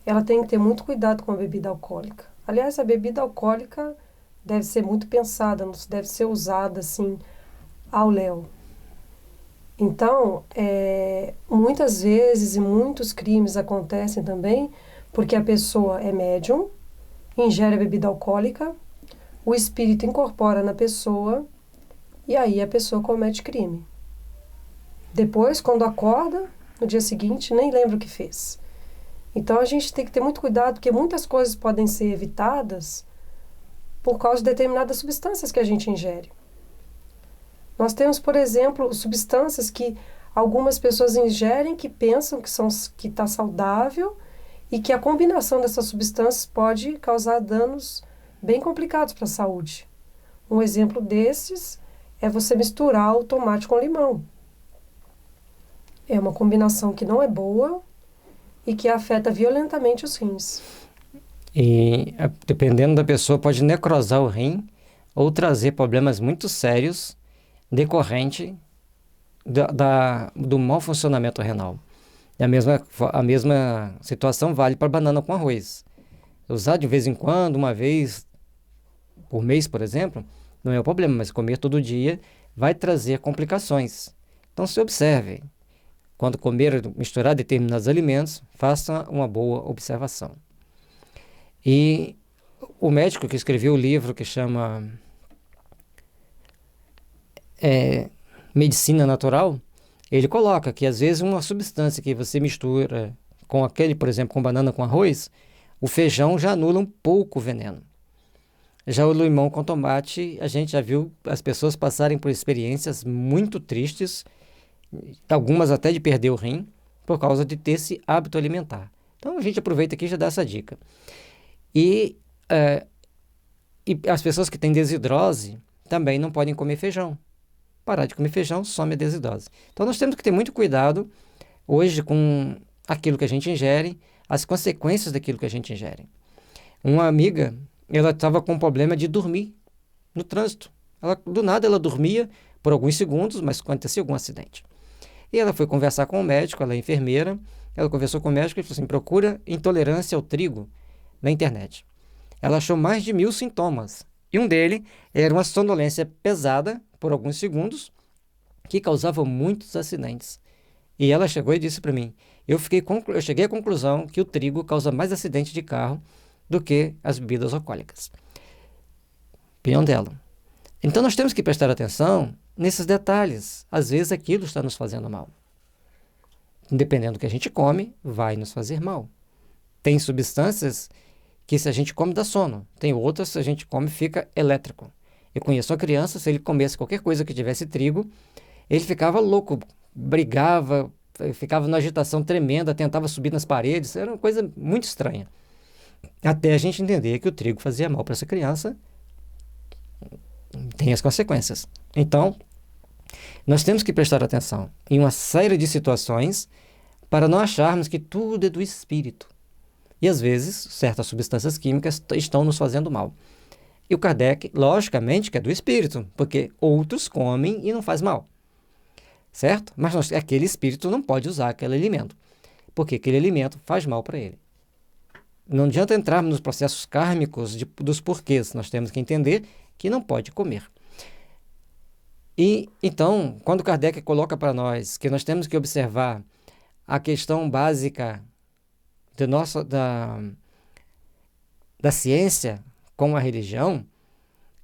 ela tem que ter muito cuidado com a bebida alcoólica. Aliás, a bebida alcoólica deve ser muito pensada, não deve ser usada assim ao léu. Então, muitas vezes e muitos crimes acontecem também porque a pessoa é médium, ingere a bebida alcoólica, o espírito incorpora na pessoa e aí a pessoa comete crime. Depois, quando acorda, no dia seguinte, nem lembra o que fez. Então, a gente tem que ter muito cuidado, porque muitas coisas podem ser evitadas por causa de determinadas substâncias que a gente ingere. Nós temos, por exemplo, substâncias que algumas pessoas ingerem que pensam que está saudável e que a combinação dessas substâncias pode causar danos bem complicados para a saúde. Um exemplo desses é você misturar o tomate com limão. É uma combinação que não é boa e que afeta violentamente os rins. E, dependendo da pessoa, pode necrosar o rim ou trazer problemas muito sérios decorrente do mau funcionamento renal. E a mesma situação vale para banana com arroz. Usar de vez em quando, uma vez por mês, por exemplo, não é o problema, mas comer todo dia vai trazer complicações. Então, se observe. Quando comer, misturar determinados alimentos, faça uma boa observação. E o médico que escreveu o livro que chama Medicina Natural, ele coloca que às vezes uma substância que você mistura com aquele, por exemplo, com banana com arroz, o feijão já anula um pouco o veneno. Já o limão com tomate, a gente já viu as pessoas passarem por experiências muito tristes, algumas até de perder o rim, por causa de ter esse hábito alimentar. Então a gente aproveita aqui e já dá essa dica. E as pessoas que têm desidrose também não podem comer feijão. Parar de comer feijão some a desidrose. Então nós temos que ter muito cuidado hoje com aquilo que a gente ingere, as consequências daquilo que a gente ingere. Uma amiga, ela estava com problema de dormir no trânsito. Do nada ela dormia por alguns segundos, mas acontecia algum acidente. E ela foi conversar com o médico, ela é enfermeira, ela conversou com o médico e falou assim, procura intolerância ao trigo na internet. Ela achou mais de 1000 sintomas. E um dele era uma sonolência pesada por alguns segundos, que causava muitos acidentes. E ela chegou e disse para mim, eu cheguei à conclusão que o trigo causa mais acidente de carro do que as bebidas alcoólicas. Opinião dela. Então nós temos que prestar atenção nesses detalhes. Às vezes aquilo está nos fazendo mal. Dependendo do que a gente come, vai nos fazer mal. Tem substâncias que se a gente come dá sono. Tem outras, se a gente come, fica elétrico. Eu conheço uma criança, se ele comesse qualquer coisa que tivesse trigo, ele ficava louco, brigava, ficava numa agitação tremenda, tentava subir nas paredes, era uma coisa muito estranha. Até a gente entender que o trigo fazia mal para essa criança, tem as consequências. Então, nós temos que prestar atenção em uma série de situações para não acharmos que tudo é do espírito. E às vezes, certas substâncias químicas estão nos fazendo mal. E o Kardec, logicamente, que é do espírito, porque outros comem e não faz mal. Certo? Mas aquele espírito não pode usar aquele alimento, porque aquele alimento faz mal para ele. Não adianta entrarmos nos processos kármicos dos porquês, nós temos que entender que não pode comer. E então, quando Kardec coloca para nós que nós temos que observar a questão básica da ciência com a religião,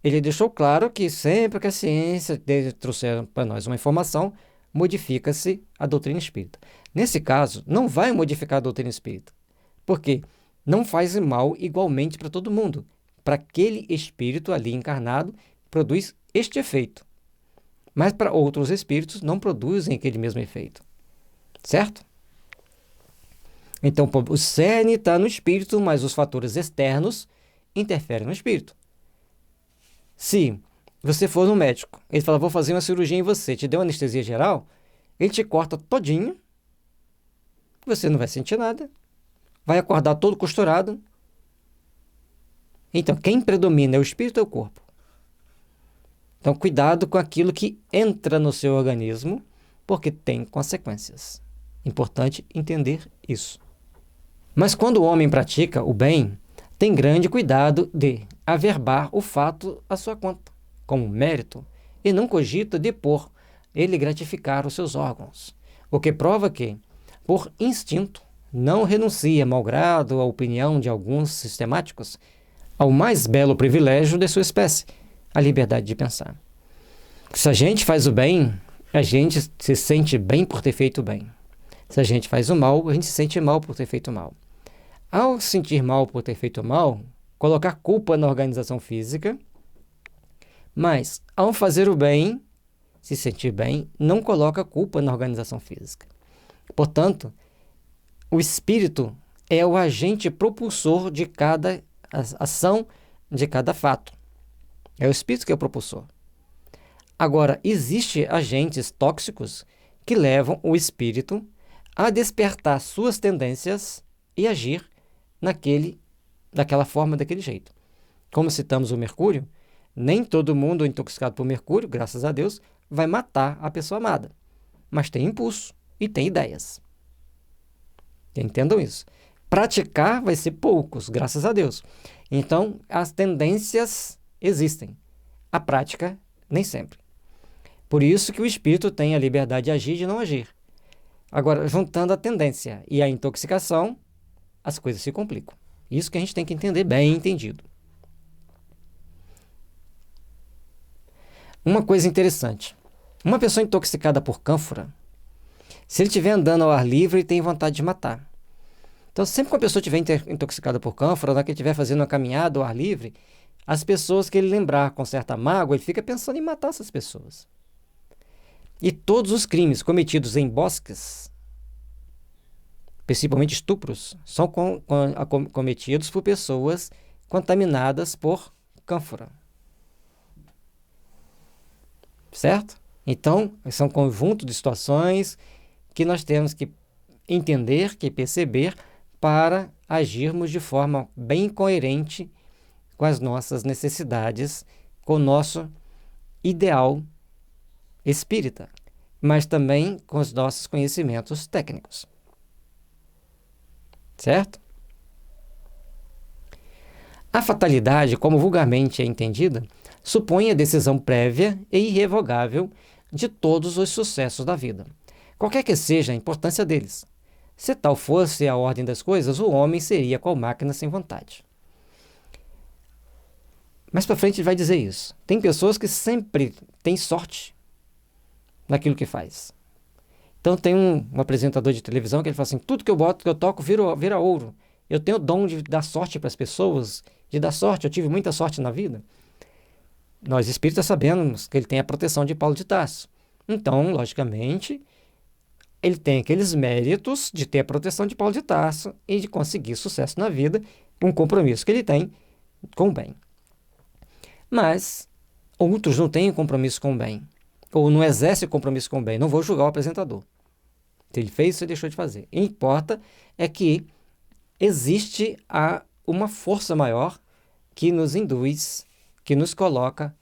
ele deixou claro que sempre que a ciência trouxer para nós uma informação, modifica-se a doutrina espírita. Nesse caso, não vai modificar a doutrina espírita. Por quê? Não faz mal igualmente para todo mundo. Para aquele espírito ali encarnado, produz este efeito. Mas para outros espíritos não produzem aquele mesmo efeito. Certo? Então, o cerne está no espírito, mas os fatores externos interferem no espírito. Se você for no médico, ele fala, vou fazer uma cirurgia em você, te deu anestesia geral, ele te corta todinho, você não vai sentir nada, vai acordar todo costurado. Então, quem predomina é o espírito ou o corpo? Então, cuidado com aquilo que entra no seu organismo, porque tem consequências. Importante entender isso. Mas quando o homem pratica o bem, tem grande cuidado de averbar o fato à sua conta, como mérito, e não cogita depor ele gratificar os seus órgãos, o que prova que, por instinto, não renuncia, malgrado a opinião de alguns sistemáticos, ao mais belo privilégio de sua espécie, a liberdade de pensar. Se a gente faz o bem, a gente se sente bem por ter feito o bem. Se a gente faz o mal, a gente se sente mal por ter feito o mal. Ao sentir mal por ter feito mal, colocar culpa na organização física, mas ao fazer o bem, se sentir bem, não coloca culpa na organização física. Portanto, o espírito é o agente propulsor de cada ação, de cada fato. É o espírito que é o propulsor. Agora, existem agentes tóxicos que levam o espírito a despertar suas tendências e agir daquela forma, daquele jeito. Como citamos o mercúrio, nem todo mundo intoxicado por mercúrio, graças a Deus, vai matar a pessoa amada. Mas tem impulso e tem ideias. Entendam isso. Praticar vai ser poucos, graças a Deus. Então, as tendências existem. A prática, nem sempre. Por isso que o espírito tem a liberdade de agir e de não agir. Agora, juntando a tendência e a intoxicação, as coisas se complicam. Isso que a gente tem que entender bem entendido. Uma coisa interessante. Uma pessoa intoxicada por cânfora, se ele estiver andando ao ar livre, ele tem vontade de matar. Então, sempre que uma pessoa estiver intoxicada por cânfora, na hora que ele estiver fazendo uma caminhada ao ar livre, as pessoas que ele lembrar com certa mágoa, ele fica pensando em matar essas pessoas. E todos os crimes cometidos em bosques, principalmente estupros, são cometidos por pessoas contaminadas por cânfora. Certo? Então, são um conjunto de situações que nós temos que entender, que perceber, para agirmos de forma bem coerente com as nossas necessidades, com o nosso ideal espírita, mas também com os nossos conhecimentos técnicos. Certo? A fatalidade, como vulgarmente é entendida, supõe a decisão prévia e irrevogável de todos os sucessos da vida, qualquer que seja a importância deles. Se tal fosse a ordem das coisas, o homem seria qual máquina sem vontade. Mais para frente ele vai dizer isso. Tem pessoas que sempre têm sorte naquilo que faz. Então tem um apresentador de televisão que ele fala assim, tudo que eu boto, que eu toco, vira ouro. Eu tenho o dom de dar sorte para as pessoas, de dar sorte, eu tive muita sorte na vida. Nós espíritas sabemos que ele tem a proteção de Paulo de Tarso. Então, logicamente, ele tem aqueles méritos de ter a proteção de Paulo de Tarso e de conseguir sucesso na vida, um compromisso que ele tem com o bem. Mas outros não têm compromisso com o bem, ou não exercem compromisso com o bem. Não vou julgar o apresentador. Se ele fez, se deixou de fazer. O que importa é que existe uma força maior que nos induz, que nos coloca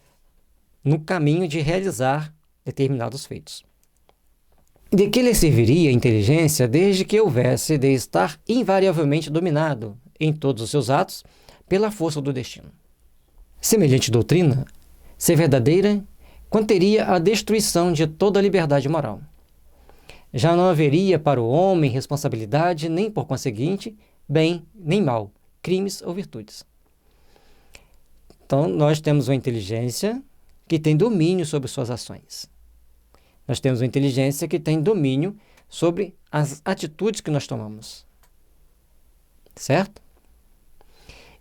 no caminho de realizar determinados feitos. De que lhe serviria a inteligência desde que houvesse de estar invariavelmente dominado em todos os seus atos pela força do destino? Semelhante doutrina, se verdadeira, conteria a destruição de toda a liberdade moral. Já não haveria para o homem responsabilidade, nem por conseguinte, bem nem mal, crimes ou virtudes. Então, nós temos uma inteligência que tem domínio sobre suas ações. Nós temos uma inteligência que tem domínio sobre as atitudes que nós tomamos. Certo?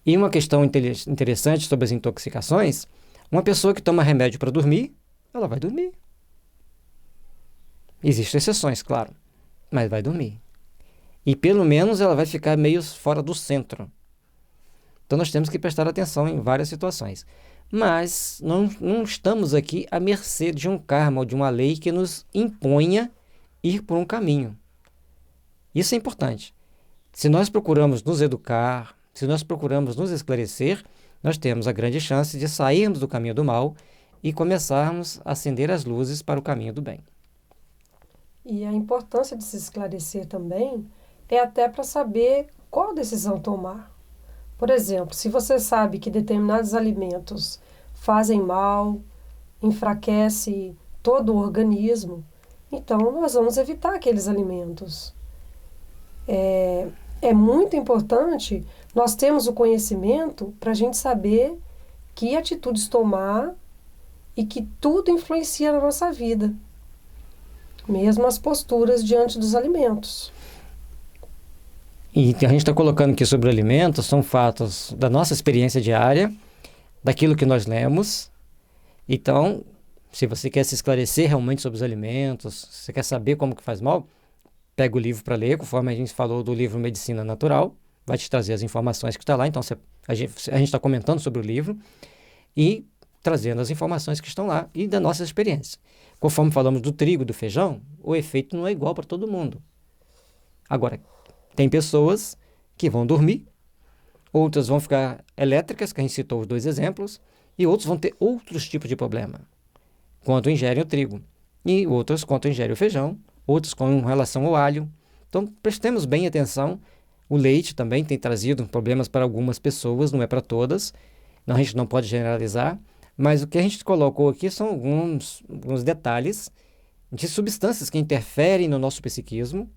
E uma questão interessante sobre as intoxicações, uma pessoa que toma remédio para dormir, ela vai dormir. Existem exceções, claro, mas vai dormir. E pelo menos ela vai ficar meio fora do centro. Então nós temos que prestar atenção em várias situações. Mas não estamos aqui à mercê de um karma ou de uma lei que nos imponha ir por um caminho. Isso é importante. Se nós procuramos nos educar, se nós procuramos nos esclarecer, nós temos a grande chance de sairmos do caminho do mal e começarmos a acender as luzes para o caminho do bem. E a importância de se esclarecer também é até para saber qual decisão tomar. Por exemplo, se você sabe que determinados alimentos fazem mal, enfraquece todo o organismo, então nós vamos evitar aqueles alimentos. É muito importante nós termos o conhecimento para a gente saber que atitudes tomar e que tudo influencia na nossa vida, mesmo as posturas diante dos alimentos. E a gente está colocando aqui sobre alimentos, são fatos da nossa experiência diária, daquilo que nós lemos. Então, se você quer se esclarecer realmente sobre os alimentos, se você quer saber como que faz mal, pega o livro para ler, conforme a gente falou do livro Medicina Natural, vai te trazer as informações que está lá. Então, a gente está comentando sobre o livro e trazendo as informações que estão lá e da nossa experiência. Conforme falamos do trigo, do feijão, o efeito não é igual para todo mundo. Agora, tem pessoas que vão dormir, outras vão ficar elétricas, que a gente citou os 2 exemplos, e outros vão ter outros tipos de problema, quando ingerem o trigo, e outros quando ingerem o feijão, outros com relação ao alho. Então, prestemos bem atenção. O leite também tem trazido problemas para algumas pessoas, não é para todas, a gente não pode generalizar, mas o que a gente colocou aqui são alguns detalhes de substâncias que interferem no nosso psiquismo,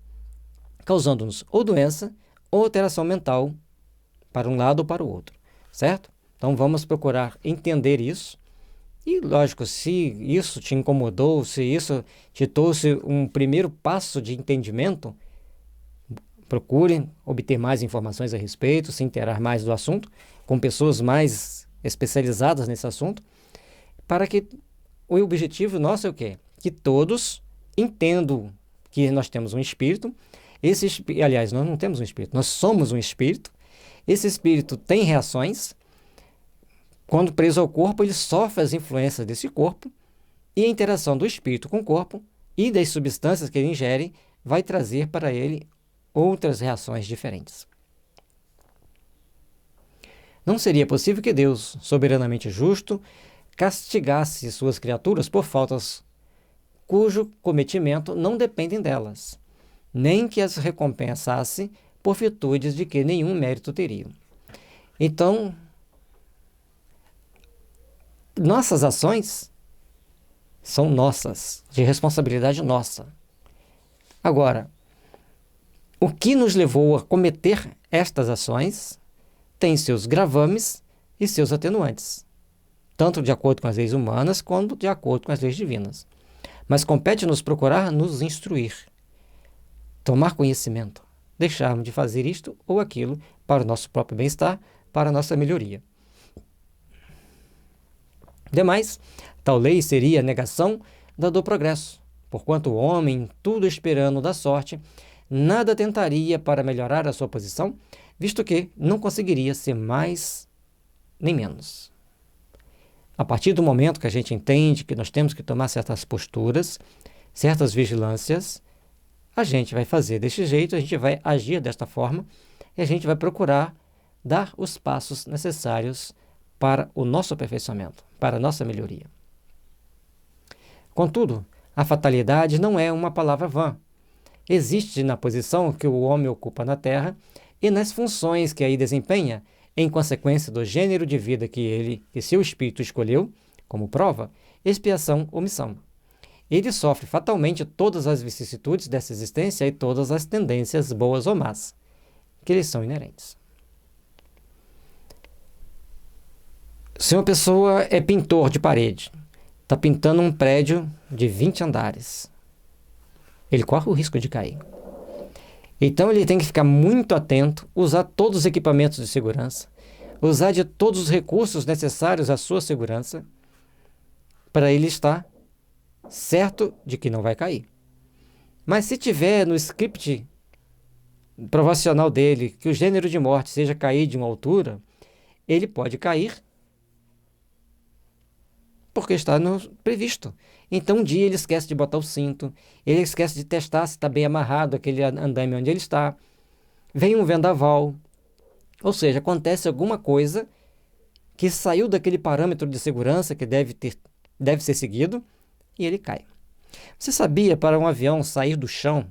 causando-nos ou doença ou alteração mental para um lado ou para o outro, certo? Então vamos procurar entender isso. E lógico, se isso te incomodou, se isso te trouxe um primeiro passo de entendimento, procure obter mais informações a respeito, se inteirar mais do assunto, com pessoas mais especializadas nesse assunto, para que o objetivo nosso é o quê? Que todos entendam que nós temos um espírito. Aliás, nós não temos um espírito, nós somos um espírito. Esse espírito tem reações. Quando preso ao corpo, ele sofre as influências desse corpo, e a interação do espírito com o corpo e das substâncias que ele ingere vai trazer para ele outras reações diferentes. Não seria possível que Deus, soberanamente justo, castigasse suas criaturas por faltas cujo cometimento não dependem delas, nem que as recompensasse por virtudes de que nenhum mérito teriam. Então, nossas ações são nossas, de responsabilidade nossa. Agora, o que nos levou a cometer estas ações tem seus gravames e seus atenuantes, tanto de acordo com as leis humanas, quanto de acordo com as leis divinas. Mas compete-nos procurar nos instruir, tomar conhecimento, deixarmos de fazer isto ou aquilo para o nosso próprio bem-estar, para a nossa melhoria. Demais, tal lei seria a negação da do progresso, porquanto o homem, tudo esperando da sorte, nada tentaria para melhorar a sua posição, visto que não conseguiria ser mais nem menos. A partir do momento que a gente entende que nós temos que tomar certas posturas, certas vigilâncias, a gente vai fazer desse jeito, a gente vai agir desta forma e a gente vai procurar dar os passos necessários para o nosso aperfeiçoamento, para a nossa melhoria. Contudo, a fatalidade não é uma palavra vã. Existe na posição que o homem ocupa na Terra e nas funções que aí desempenha, em consequência do gênero de vida que seu espírito escolheu, como prova, expiação ou missão. Ele sofre fatalmente todas as vicissitudes dessa existência e todas as tendências boas ou más, que lhe são inerentes. Se uma pessoa é pintor de parede, está pintando um prédio de 20 andares, ele corre o risco de cair. Então ele tem que ficar muito atento, usar todos os equipamentos de segurança, usar de todos os recursos necessários à sua segurança, para ele estar certo de que não vai cair. Mas se tiver no script provacional dele que o gênero de morte seja cair de uma altura, ele pode cair porque está no previsto. Então um dia ele esquece de botar o cinto, ele esquece de testar se está bem amarrado aquele andaime onde ele está, vem um vendaval, ou seja, acontece alguma coisa que saiu daquele parâmetro de segurança que deve ser seguido e ele cai. Você sabia, para um avião sair do chão,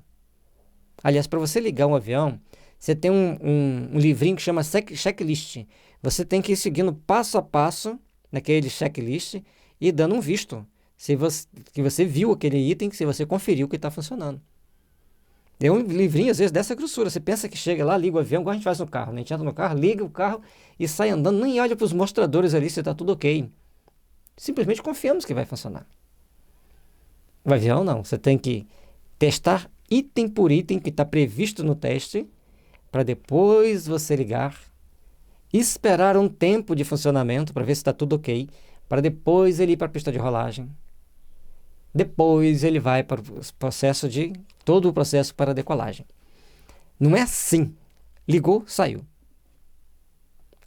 aliás, para você ligar um avião, você tem um livrinho que chama checklist. Você tem que ir seguindo passo a passo naquele checklist e dando um visto. Que você viu aquele item, se você conferiu que está funcionando. É um livrinho, às vezes, dessa grossura. Você pensa que chega lá, liga o avião, igual a gente faz no carro. A gente entra no carro, liga o carro e sai andando, nem olha para os mostradores ali se está tudo ok. Simplesmente confiamos que vai funcionar. O avião não. Você tem que testar item por item que está previsto no teste, para depois você ligar, esperar um tempo de funcionamento para ver se está tudo ok, para depois ele ir para a pista de rolagem. Depois ele vai para todo o processo para a decolagem. Não é assim. Ligou, saiu.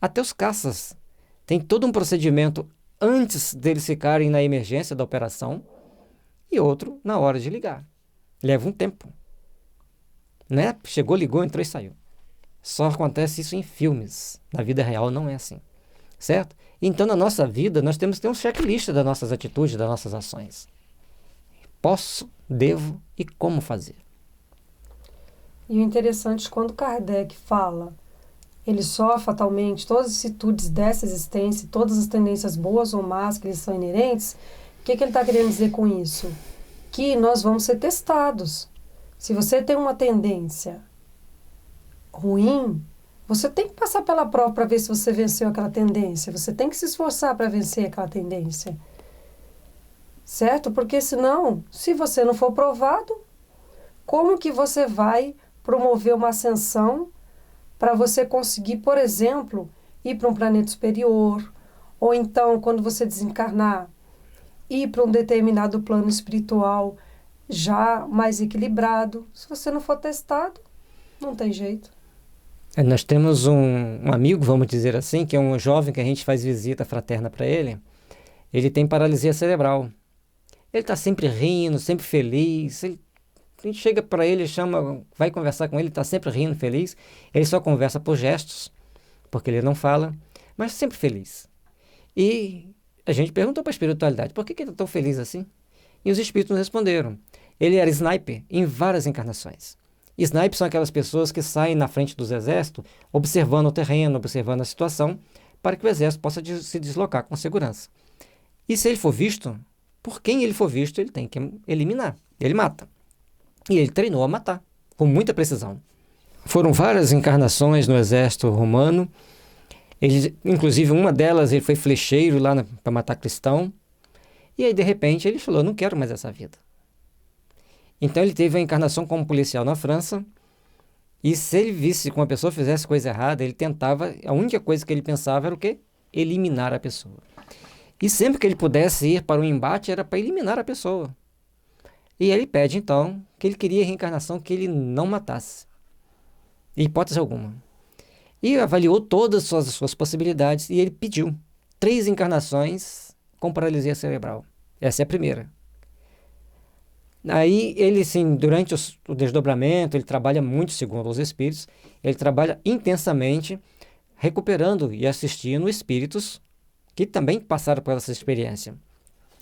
Até os caças têm todo um procedimento antes deles ficarem na emergência da operação e outro na hora de ligar. Leva um tempo. Não é? Chegou, ligou, entrou e saiu. Só acontece isso em filmes. Na vida real não é assim. Certo? Então, na nossa vida, nós temos que ter um checklist das nossas atitudes, das nossas ações. Posso, devo e como fazer. E o interessante, quando Kardec fala, ele só fatalmente todas as atitudes dessa existência, todas as tendências boas ou más que lhes são inerentes, o que ele está querendo dizer com isso? Que nós vamos ser testados. Se você tem uma tendência ruim, você tem que passar pela prova para ver se você venceu aquela tendência. Você tem que se esforçar para vencer aquela tendência. Certo? Porque senão, se você não for provado, como que você vai promover uma ascensão para você conseguir, por exemplo, ir para um planeta superior, ou então, quando você desencarnar, ir para um determinado plano espiritual já mais equilibrado? Se você não for testado, não tem jeito. Nós temos um amigo, vamos dizer assim, que é um jovem que a gente faz visita fraterna para ele. Ele tem paralisia cerebral. Ele está sempre rindo, sempre feliz. A gente chega para ele, chama, vai conversar com ele, está sempre rindo, feliz. Ele só conversa por gestos, porque ele não fala, mas sempre feliz. E a gente perguntou para a espiritualidade, por que ele está tão feliz assim? E os espíritos nos responderam. Ele era sniper em várias encarnações. Snipers são aquelas pessoas que saem na frente dos exércitos, observando o terreno, observando a situação, para que o exército possa se deslocar com segurança. E se ele for visto, por quem ele for visto, ele tem que eliminar. Ele mata. E ele treinou a matar, com muita precisão. Foram várias encarnações no exército romano. Inclusive, uma delas, ele foi flecheiro lá para matar cristão. E aí, de repente, ele falou, não quero mais essa vida. Então ele teve a encarnação como policial na França, e se ele visse que uma pessoa fizesse coisa errada, ele tentava, a única coisa que ele pensava era o quê? Eliminar a pessoa. E sempre que ele pudesse ir para um embate, era para eliminar a pessoa. E ele pede então, que ele queria a reencarnação que ele não matasse, em hipótese alguma. E avaliou todas as suas possibilidades, e ele pediu 3 encarnações com paralisia cerebral. Essa é a primeira. Aí ele, sim, durante o desdobramento, ele trabalha muito segundo os espíritos, ele trabalha intensamente recuperando e assistindo espíritos que também passaram por essa experiência,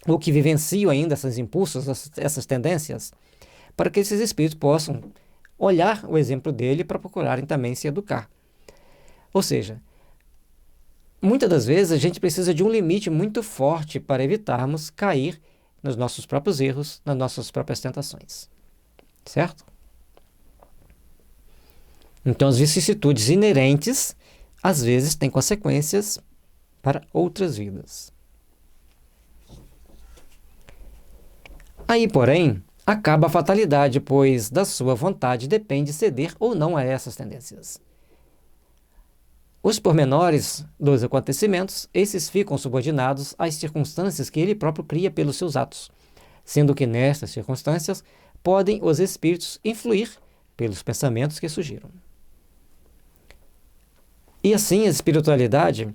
ou que vivenciam ainda esses impulsos, essas tendências, para que esses espíritos possam olhar o exemplo dele para procurarem também se educar. Ou seja, muitas das vezes a gente precisa de um limite muito forte para evitarmos cair nos nossos próprios erros, nas nossas próprias tentações. Certo? Então, as vicissitudes inerentes, às vezes, têm consequências para outras vidas. Aí, porém, acaba a fatalidade, pois da sua vontade depende ceder ou não a essas tendências. Os pormenores dos acontecimentos, esses ficam subordinados às circunstâncias que ele próprio cria pelos seus atos, sendo que nestas circunstâncias podem os espíritos influir pelos pensamentos que surgiram. E assim, a espiritualidade,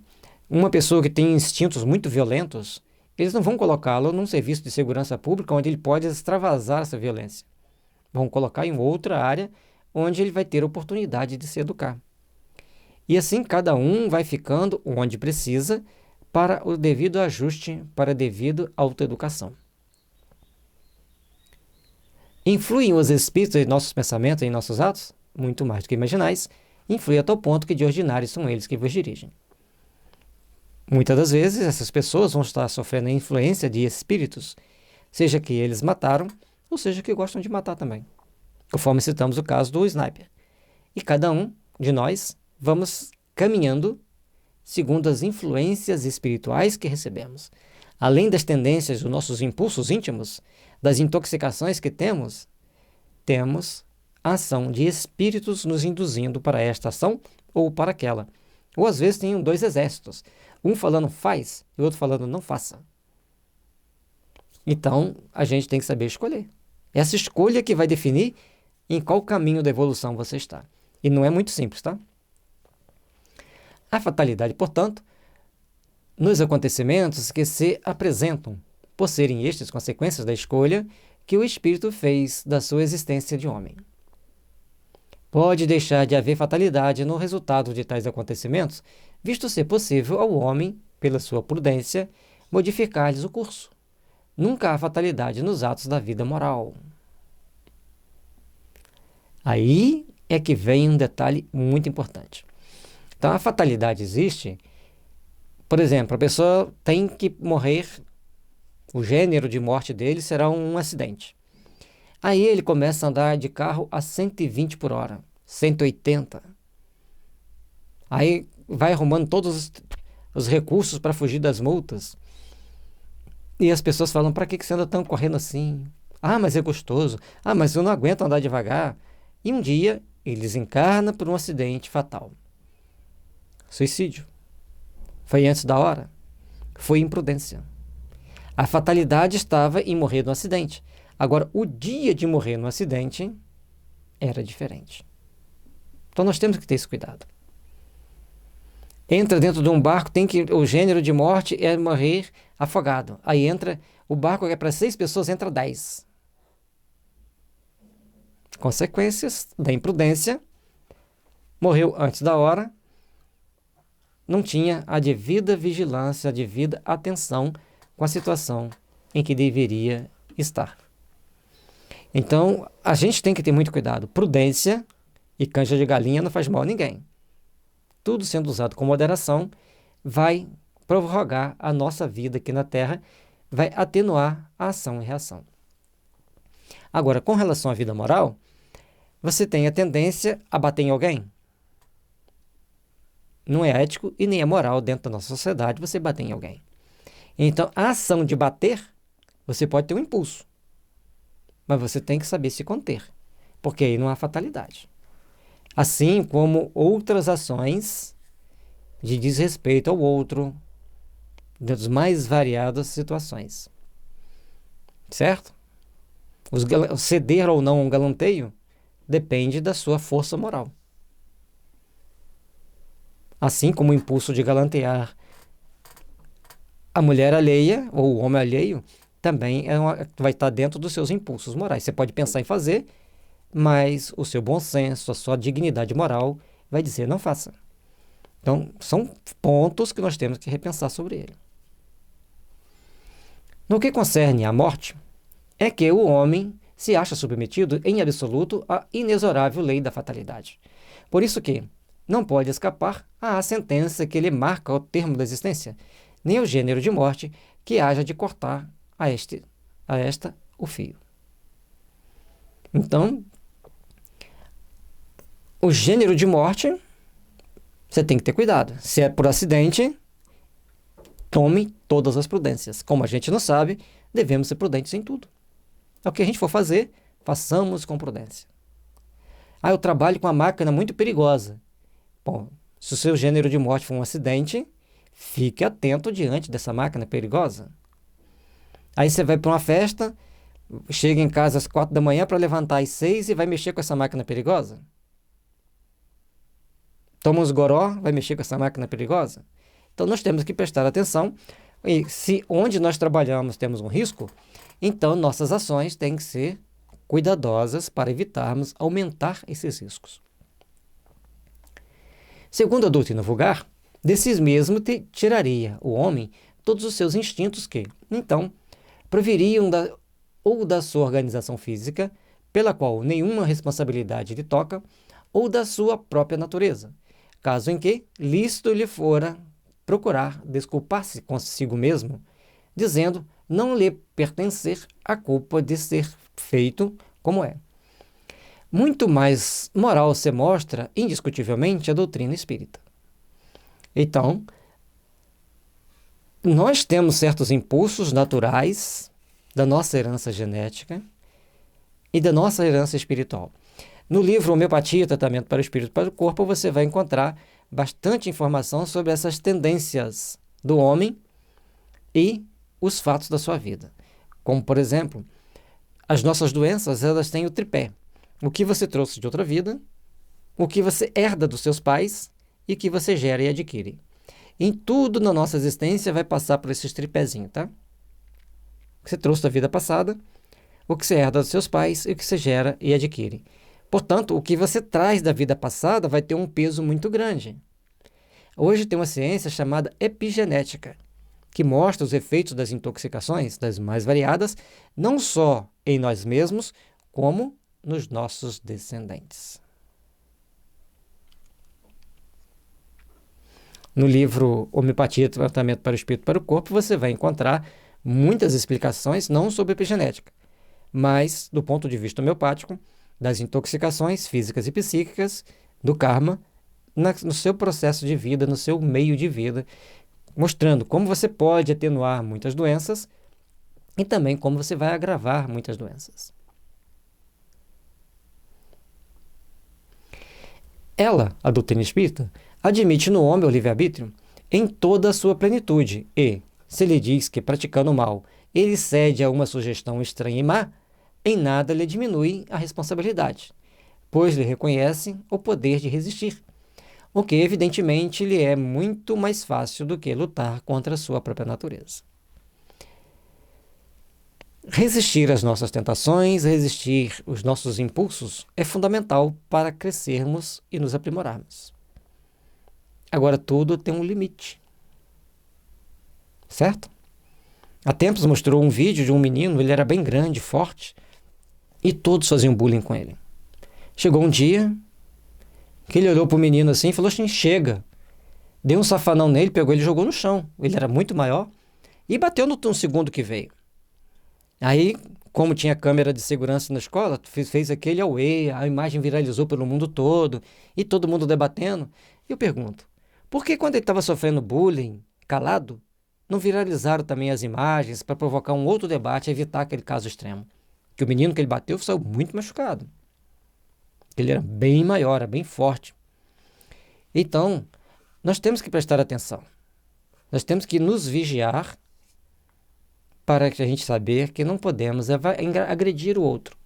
uma pessoa que tem instintos muito violentos, eles não vão colocá-lo num serviço de segurança pública onde ele pode extravasar essa violência. Vão colocar em outra área onde ele vai ter oportunidade de se educar. E assim cada um vai ficando onde precisa para o devido ajuste, para a devida autoeducação. Influem os espíritos em nossos pensamentos e em nossos atos? Muito mais do que imaginais. Influi a tal ponto que de ordinário são eles que vos dirigem. Muitas das vezes essas pessoas vão estar sofrendo a influência de espíritos, seja que eles mataram, ou seja que gostam de matar também. Conforme citamos o caso do sniper. E cada um de nós vamos caminhando segundo as influências espirituais que recebemos. Além das tendências dos nossos impulsos íntimos, das intoxicações que temos a ação de espíritos nos induzindo para esta ação ou para aquela. Ou às vezes tem dois exércitos, um falando faz e o outro falando não faça. Então, a gente tem que saber escolher. Essa escolha que vai definir em qual caminho da evolução você está. E não é muito simples, tá? A fatalidade, portanto, nos acontecimentos que se apresentam, por serem estas consequências da escolha que o espírito fez da sua existência de homem. Pode deixar de haver fatalidade no resultado de tais acontecimentos, visto ser possível ao homem, pela sua prudência, modificar-lhes o curso. Nunca há fatalidade nos atos da vida moral. Aí é que vem um detalhe muito importante. Então, a fatalidade existe, por exemplo, a pessoa tem que morrer, o gênero de morte dele será um acidente. Aí ele começa a andar de carro a 120 por hora, 180. Aí vai arrumando todos os recursos para fugir das multas. E as pessoas falam, para que você anda tão correndo assim? Ah, mas é gostoso. Ah, mas eu não aguento andar devagar. E um dia ele desencarna por um acidente fatal. Suicídio. Foi antes da hora? Foi imprudência. A fatalidade estava em morrer no acidente. Agora, o dia de morrer no acidente era diferente. Então, nós temos que ter esse cuidado. Entra dentro de um barco, o gênero de morte é morrer afogado. Aí entra, o barco que é para 6 pessoas, entra 10. Consequências da imprudência. Morreu antes da hora. Não tinha a devida vigilância, a devida atenção com a situação em que deveria estar. Então, a gente tem que ter muito cuidado. Prudência e canja de galinha não faz mal a ninguém. Tudo sendo usado com moderação vai prorrogar a nossa vida aqui na Terra, vai atenuar a ação e reação. Agora, com relação à vida moral, você tem a tendência a bater em alguém? Não é ético e nem é moral dentro da nossa sociedade você bater em alguém. Então, a ação de bater, você pode ter um impulso. Mas você tem que saber se conter, porque aí não há fatalidade. Assim como outras ações de desrespeito ao outro, das mais variadas situações. Certo? Ceder ou não a um galanteio depende da sua força moral. Assim como o impulso de galantear a mulher alheia ou o homem alheio também vai estar dentro dos seus impulsos morais. Você pode pensar em fazer, mas o seu bom senso, a sua dignidade moral vai dizer não faça. Então, são pontos que nós temos que repensar sobre ele. No que concerne à morte, é que o homem se acha submetido em absoluto à inexorável lei da fatalidade. Por isso que não pode escapar à sentença que lhe marca o termo da existência, nem ao gênero de morte que haja de cortar a esta o fio. Então, o gênero de morte, você tem que ter cuidado. Se é por acidente, tome todas as prudências. Como a gente não sabe, devemos ser prudentes em tudo. O que a gente for fazer, façamos com prudência. Eu trabalho com uma máquina muito perigosa. Bom, se o seu gênero de morte for um acidente, fique atento diante dessa máquina perigosa. Aí você vai para uma festa, chega em casa às 4 da manhã para levantar às 6 e vai mexer com essa máquina perigosa? Toma uns goró, vai mexer com essa máquina perigosa? Então nós temos que prestar atenção. E se onde nós trabalhamos temos um risco, então nossas ações têm que ser cuidadosas para evitarmos aumentar esses riscos. Segundo a doutrina vulgar, desses mesmo tiraria o homem todos os seus instintos que, então, proviriam da sua organização física, pela qual nenhuma responsabilidade lhe toca, ou da sua própria natureza, caso em que lícito lhe fora procurar desculpar-se consigo mesmo, dizendo não lhe pertencer a culpa de ser feito como é. Muito mais moral se mostra, indiscutivelmente, a doutrina espírita. Então, nós temos certos impulsos naturais da nossa herança genética e da nossa herança espiritual. No livro Homeopatia, Tratamento para o Espírito e para o Corpo, você vai encontrar bastante informação sobre essas tendências do homem e os fatos da sua vida. Como, por exemplo, as nossas doenças, elas têm o tripé. O que você trouxe de outra vida, o que você herda dos seus pais e o que você gera e adquire. Em tudo na nossa existência vai passar por esses tripézinhos, tá? O que você trouxe da vida passada, o que você herda dos seus pais e o que você gera e adquire. Portanto, o que você traz da vida passada vai ter um peso muito grande. Hoje tem uma ciência chamada epigenética, que mostra os efeitos das intoxicações, das mais variadas, não só em nós mesmos, como nos nossos descendentes. No livro Homeopatia, Tratamento para o Espírito e para o Corpo, você vai encontrar muitas explicações, não sobre epigenética, mas do ponto de vista homeopático, das intoxicações físicas e psíquicas, do karma, no seu processo de vida, no seu meio de vida, mostrando como você pode atenuar muitas doenças e também como você vai agravar muitas doenças. Ela, a doutrina espírita, admite no homem o livre-arbítrio em toda a sua plenitude e, se lhe diz que praticando o mal ele cede a uma sugestão estranha e má, em nada lhe diminui a responsabilidade, pois lhe reconhece o poder de resistir, o que evidentemente lhe é muito mais fácil do que lutar contra a sua própria natureza. Resistir às nossas tentações, resistir os nossos impulsos é fundamental para crescermos e nos aprimorarmos. Agora, tudo tem um limite, certo? Há tempos mostrou um vídeo de um menino, ele era bem grande, forte, e todos faziam bullying com ele. Chegou um dia que ele olhou para o menino assim e falou assim, chega. Deu um safanão nele, pegou ele e jogou no chão. Ele era muito maior e bateu no segundo que veio. Aí, como tinha câmera de segurança na escola, fez aquele auê, a imagem viralizou pelo mundo todo e todo mundo debatendo. E eu pergunto, por que quando ele estava sofrendo bullying, calado, não viralizaram também as imagens para provocar um outro debate e evitar aquele caso extremo? Que o menino que ele bateu saiu muito machucado. Ele era bem maior, era bem forte. Então, nós temos que prestar atenção. Nós temos que nos vigiar para a gente saber que não podemos agredir o outro.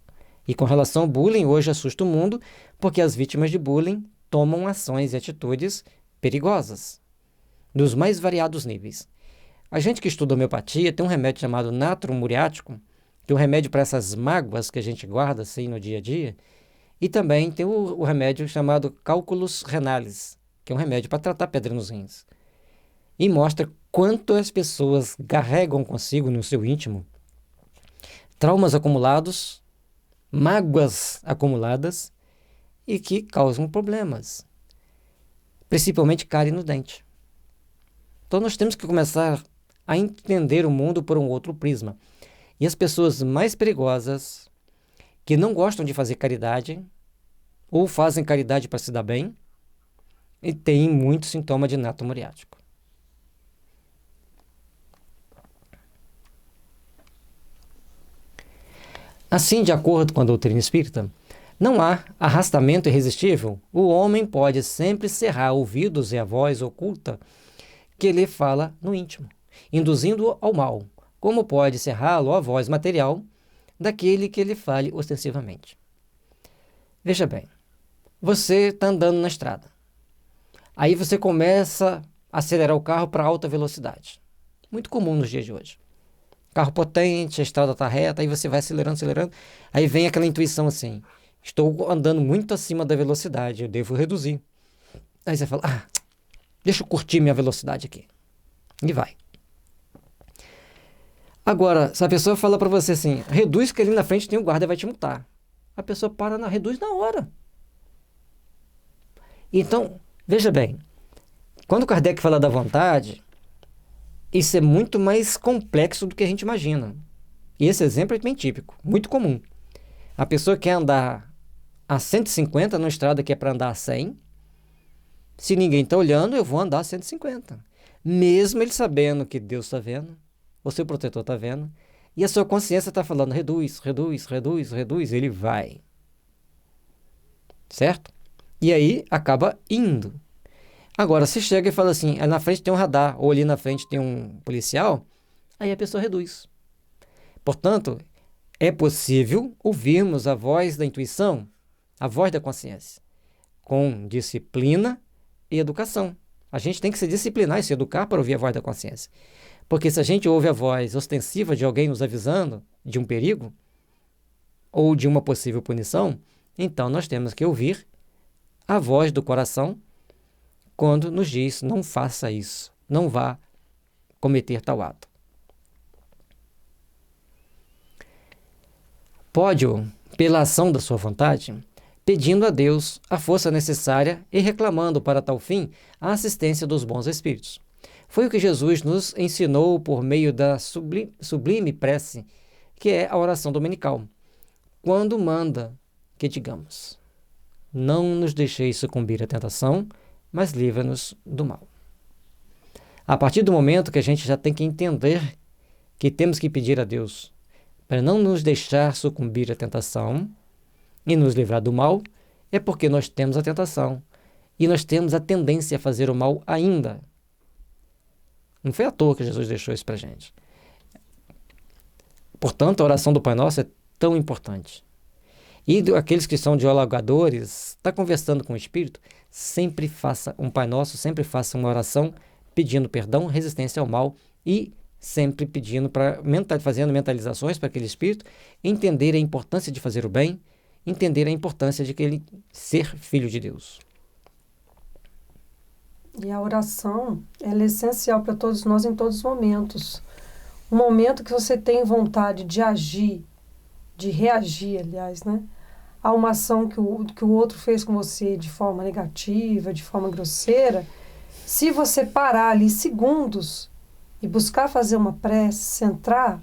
E com relação ao bullying, hoje assusta o mundo, porque as vítimas de bullying tomam ações e atitudes perigosas, dos mais variados níveis. A gente que estuda homeopatia tem um remédio chamado natro muriático, que é um remédio para essas mágoas que a gente guarda assim no dia a dia. E também tem o remédio chamado cálculos renales, que é um remédio para tratar pedra nos rins. E mostra quanto as pessoas carregam consigo no seu íntimo traumas acumulados, mágoas acumuladas e que causam problemas, principalmente cárie no dente. Então nós temos que começar a entender o mundo por um outro prisma. E as pessoas mais perigosas, que não gostam de fazer caridade, ou fazem caridade para se dar bem, e têm muito sintoma de nato muriático. Assim, de acordo com a doutrina espírita, não há arrastamento irresistível. O homem pode sempre cerrar ouvidos e a voz oculta que lhe fala no íntimo, induzindo-o ao mal, como pode cerrá-lo a voz material daquele que lhe fale ostensivamente. Veja bem, você está andando na estrada. Aí você começa a acelerar o carro para alta velocidade. Muito comum nos dias de hoje. Carro potente, a estrada está reta, aí você vai acelerando, acelerando. Aí vem aquela intuição assim, estou andando muito acima da velocidade, eu devo reduzir. Aí você fala, deixa eu curtir minha velocidade aqui. E vai. Agora, se a pessoa fala para você assim, reduz que ali na frente tem um guarda e vai te multar. A pessoa reduz na hora. Então, veja bem, quando Kardec fala da vontade, isso é muito mais complexo do que a gente imagina. E esse exemplo é bem típico, muito comum. A pessoa quer andar a 150 numa estrada que é para andar a 100. Se ninguém está olhando, eu vou andar a 150. Mesmo ele sabendo que Deus está vendo, o seu protetor está vendo, e a sua consciência está falando, reduz, reduz, reduz, reduz, ele vai. Certo? E aí acaba indo. Agora, se chega e fala assim, ali na frente tem um radar, ou ali na frente tem um policial, aí a pessoa reduz. Portanto, é possível ouvirmos a voz da intuição, a voz da consciência, com disciplina e educação. A gente tem que se disciplinar e se educar para ouvir a voz da consciência. Porque se a gente ouve a voz ostensiva de alguém nos avisando de um perigo, ou de uma possível punição, então nós temos que ouvir a voz do coração quando nos diz, não faça isso, não vá cometer tal ato. Pode-o, pela ação da sua vontade, pedindo a Deus a força necessária e reclamando para tal fim a assistência dos bons espíritos. Foi o que Jesus nos ensinou por meio da sublime prece, que é a oração dominical, quando manda que digamos, não nos deixeis sucumbir à tentação, mas livra-nos do mal. A partir do momento que a gente já tem que entender que temos que pedir a Deus para não nos deixar sucumbir à tentação e nos livrar do mal, é porque nós temos a tentação e nós temos a tendência a fazer o mal ainda. Não foi à toa que Jesus deixou isso para a gente. Portanto, a oração do Pai Nosso é tão importante. E aqueles que são dialogadores, está conversando com o Espírito, sempre faça um Pai Nosso, sempre faça uma oração pedindo perdão, resistência ao mal e sempre pedindo fazendo mentalizações para aquele Espírito entender a importância de fazer o bem, entender a importância de que ele ser filho de Deus. E a oração, ela é essencial para todos nós em todos os momentos. O momento que você tem vontade de agir, de reagir, aliás, né? A uma ação que o outro fez com você de forma negativa, de forma grosseira, se você parar ali segundos e buscar fazer uma prece, centrar,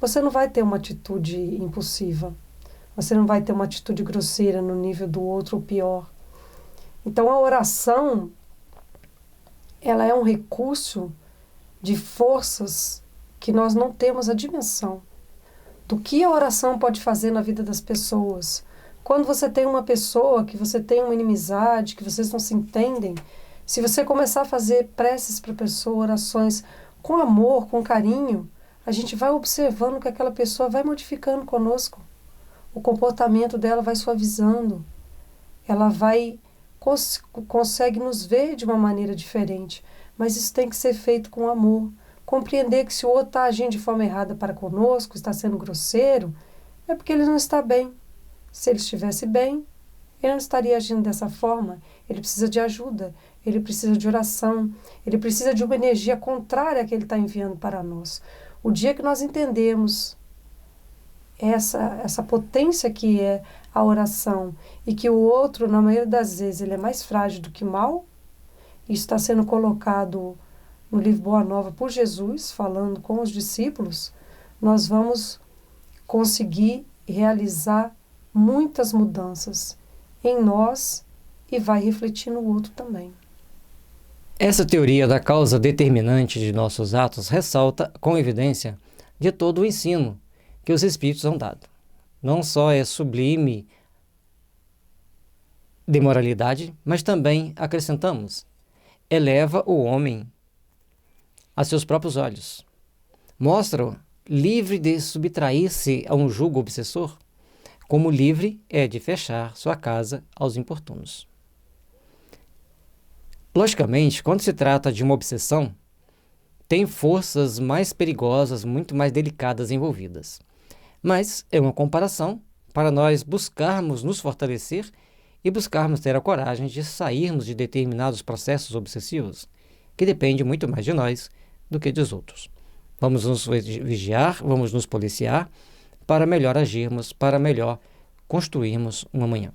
você não vai ter uma atitude impulsiva. Você não vai ter uma atitude grosseira no nível do outro ou pior. Então a oração, ela é um recurso de forças que nós não temos a dimensão do que a oração pode fazer na vida das pessoas. Quando você tem uma pessoa, que você tem uma inimizade, que vocês não se entendem, se você começar a fazer preces para a pessoa, orações com amor, com carinho, a gente vai observando que aquela pessoa vai modificando conosco. O comportamento dela vai suavizando. Ela consegue nos ver de uma maneira diferente. Mas isso tem que ser feito com amor, compreender que se o outro está agindo de forma errada para conosco, está sendo grosseiro, é porque ele não está bem. Se ele estivesse bem, ele não estaria agindo dessa forma. Ele precisa de ajuda, ele precisa de oração, ele precisa de uma energia contrária que ele está enviando para nós. O dia que nós entendemos essa potência que é a oração e que o outro, na maioria das vezes, ele é mais frágil do que mal, isso está sendo colocado no livro Boa Nova por Jesus, falando com os discípulos, nós vamos conseguir realizar muitas mudanças em nós e vai refletir no outro também. Essa teoria da causa determinante de nossos atos ressalta com evidência de todo o ensino que os Espíritos han dado. Não só é sublime de moralidade, mas também, acrescentamos, eleva o homem a seus próprios olhos. Mostra-o livre de subtrair-se a um jugo obsessor, como livre é de fechar sua casa aos importunos. Logicamente, quando se trata de uma obsessão, tem forças mais perigosas, muito mais delicadas envolvidas. Mas é uma comparação para nós buscarmos nos fortalecer e buscarmos ter a coragem de sairmos de determinados processos obsessivos, que depende muito mais de nós do que dos outros. Vamos nos vigiar, vamos nos policiar para melhor agirmos, para melhor construirmos um amanhã.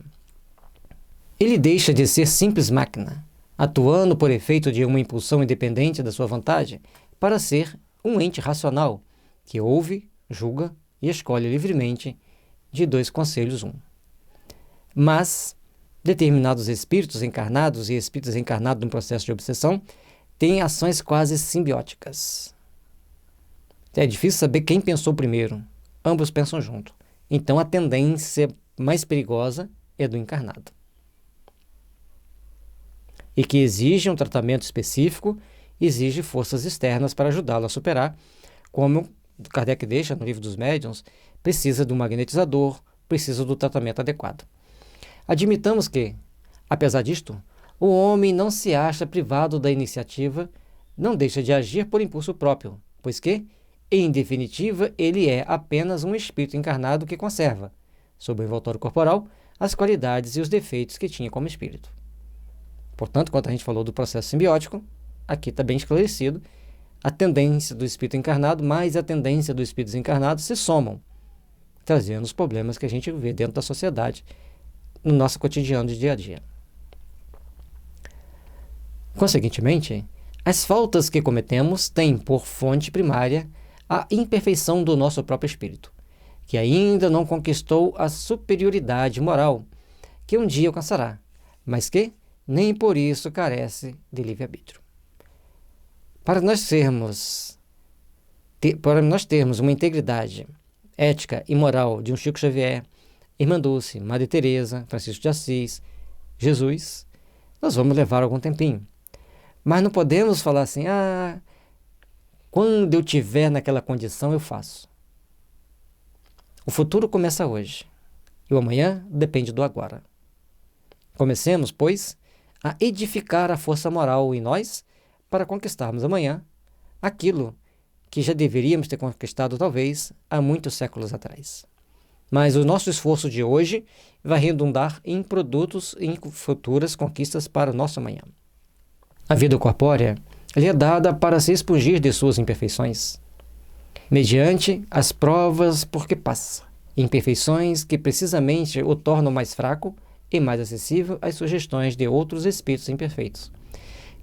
Ele deixa de ser simples máquina, atuando por efeito de uma impulsão independente da sua vontade, para ser um ente racional, que ouve, julga e escolhe livremente de dois conselhos um. Mas determinados espíritos encarnados e espíritos encarnados num processo de obsessão têm ações quase simbióticas. É difícil saber quem pensou primeiro. Ambos pensam junto. Então a tendência mais perigosa é do encarnado. E que exige um tratamento específico, exige forças externas para ajudá-lo a superar, como Kardec deixa no Livro dos Médiuns, precisa do magnetizador, precisa do tratamento adequado. Admitamos que, apesar disto, o homem não se acha privado da iniciativa, não deixa de agir por impulso próprio, pois que, em definitiva, ele é apenas um espírito encarnado que conserva, sob o envoltório corporal, as qualidades e os defeitos que tinha como espírito. Portanto, quando a gente falou do processo simbiótico, aqui está bem esclarecido, a tendência do espírito encarnado mais a tendência do espírito desencarnado se somam, trazendo os problemas que a gente vê dentro da sociedade, no nosso cotidiano de dia a dia. Consequentemente, as faltas que cometemos têm por fonte primária a imperfeição do nosso próprio espírito, que ainda não conquistou a superioridade moral que um dia alcançará, mas que nem por isso carece de livre-arbítrio. Para nós termos uma integridade ética e moral de um Chico Xavier, Irmã Dulce, Madre Teresa, Francisco de Assis, Jesus, nós vamos levar algum tempinho. Mas não podemos falar assim, quando eu tiver naquela condição eu faço. O futuro começa hoje e o amanhã depende do agora. Comecemos, pois, a edificar a força moral em nós para conquistarmos amanhã aquilo que já deveríamos ter conquistado talvez há muitos séculos atrás. Mas o nosso esforço de hoje vai redundar em produtos em futuras conquistas para o nosso amanhã. A vida corpórea lhe é dada para se expungir de suas imperfeições, mediante as provas por que passa, imperfeições que precisamente o tornam mais fraco e mais acessível às sugestões de outros espíritos imperfeitos,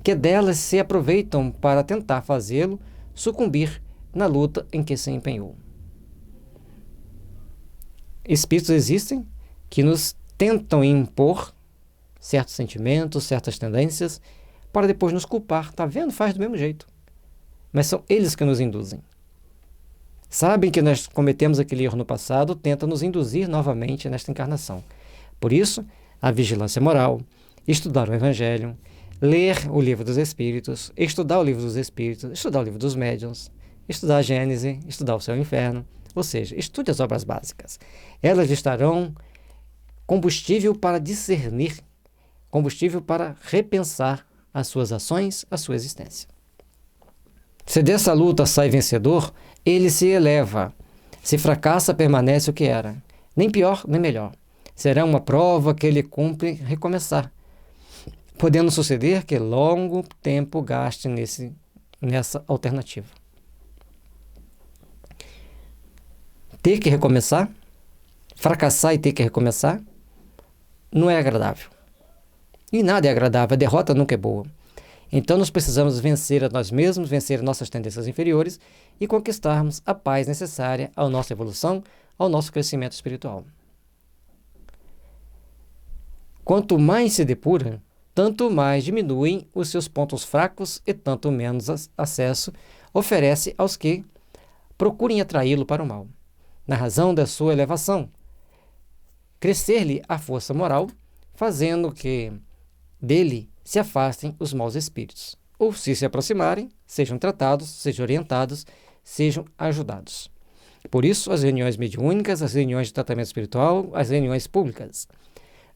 que delas se aproveitam para tentar fazê-lo sucumbir na luta em que se empenhou. Espíritos existem que nos tentam impor certos sentimentos, certas tendências, para depois nos culpar. Tá vendo? Faz do mesmo jeito. Mas são eles que nos induzem. Sabem que nós cometemos aquele erro no passado, tentam nos induzir novamente nesta encarnação. Por isso, a vigilância moral, estudar o Evangelho, ler o Livro dos Espíritos, estudar o Livro dos Espíritos, estudar o Livro dos Médiuns, estudar a Gênese, estudar o Céu e o Inferno, ou seja, estude as obras básicas. Elas estarão combustível para discernir, combustível para repensar as suas ações, a sua existência. Se dessa luta sai vencedor, ele se eleva. Se fracassa, permanece o que era. Nem pior, nem melhor. Será uma prova que ele cumpre recomeçar, podendo suceder que longo tempo gaste nessa alternativa. Ter que recomeçar, fracassar e ter que recomeçar, não é agradável. E nada é agradável, a derrota nunca é boa. Então nós precisamos vencer a nós mesmos, vencer nossas tendências inferiores e conquistarmos a paz necessária à nossa evolução, ao nosso crescimento espiritual. Quanto mais se depura, tanto mais diminuem os seus pontos fracos e tanto menos acesso oferece aos que procurem atraí-lo para o mal. Na razão da sua elevação, crescer-lhe a força moral, fazendo que dele se afastem os maus espíritos, ou se aproximarem, sejam tratados, sejam orientados, sejam ajudados. Por isso, as reuniões mediúnicas, as reuniões de tratamento espiritual, as reuniões públicas.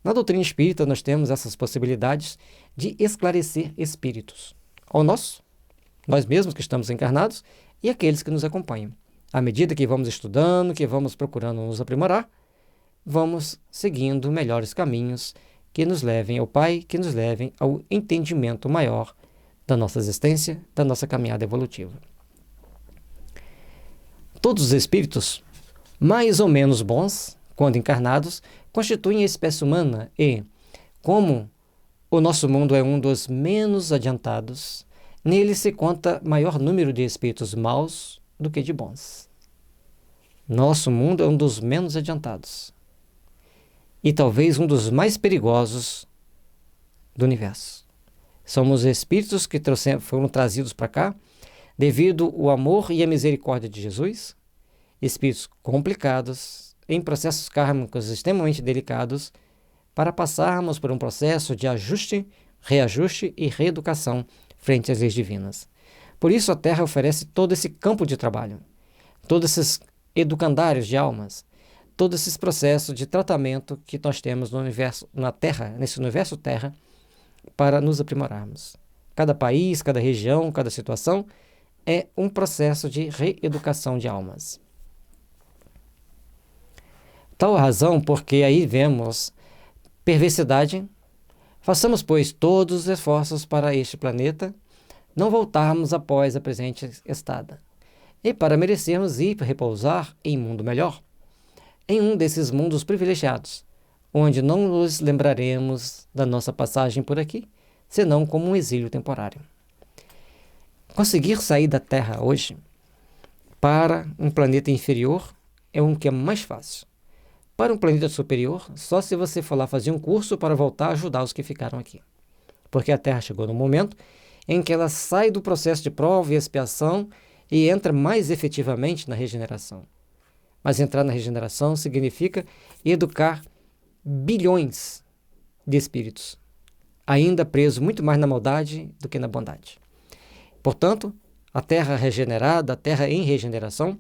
Na doutrina espírita, nós temos essas possibilidades de esclarecer espíritos, nós mesmos que estamos encarnados e aqueles que nos acompanham. À medida que vamos estudando, que vamos procurando nos aprimorar, vamos seguindo melhores caminhos que nos levem ao Pai, que nos levem ao entendimento maior da nossa existência, da nossa caminhada evolutiva. Todos os espíritos, mais ou menos bons, quando encarnados, constituem a espécie humana e, como o nosso mundo é um dos menos adiantados, nele se conta maior número de espíritos maus do que de bons. Nosso mundo é um dos menos adiantados e talvez um dos mais perigosos do universo. Somos espíritos que foram trazidos para cá devido ao amor e à misericórdia de Jesus, espíritos complicados, em processos kármicos extremamente delicados, para passarmos por um processo de ajuste, reajuste e reeducação frente às leis divinas. Por isso a Terra oferece todo esse campo de trabalho, todos esses educandários de almas, todos esses processos de tratamento que nós temos no universo, na Terra, nesse universo Terra, para nos aprimorarmos. Cada país, cada região, cada situação é um processo de reeducação de almas. Tal razão porque aí vemos perversidade. Façamos, pois, todos os esforços para este planeta não voltarmos após a presente estada, e para merecermos ir repousar em mundo melhor, em um desses mundos privilegiados, onde não nos lembraremos da nossa passagem por aqui, senão como um exílio temporário. Conseguir sair da Terra hoje para um planeta inferior é um que é mais fácil. Para um planeta superior, só se você for lá fazer um curso para voltar a ajudar os que ficaram aqui. Porque a Terra chegou no momento em que ela sai do processo de prova e expiação e entra mais efetivamente na regeneração. Mas entrar na regeneração significa educar bilhões de espíritos, ainda presos muito mais na maldade do que na bondade. Portanto, a Terra regenerada, a Terra em regeneração,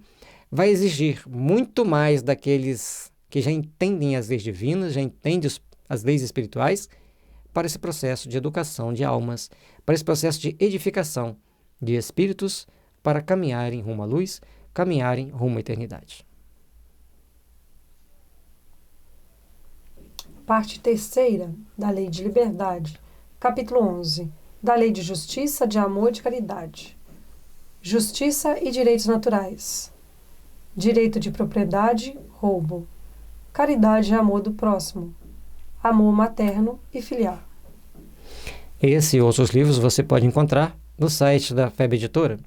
vai exigir muito mais daqueles que já entendem as leis divinas, já entendem as leis espirituais, para esse processo de educação de almas, para esse processo de edificação de espíritos, para caminharem rumo à luz, caminharem rumo à eternidade. Parte 3ª da Lei de Liberdade, capítulo 11, da Lei de Justiça, de Amor e de Caridade. Justiça e direitos naturais. Direito de propriedade, roubo. Caridade e amor do próximo. Amor materno e filial. Esse e outros livros você pode encontrar no site da FEB Editora,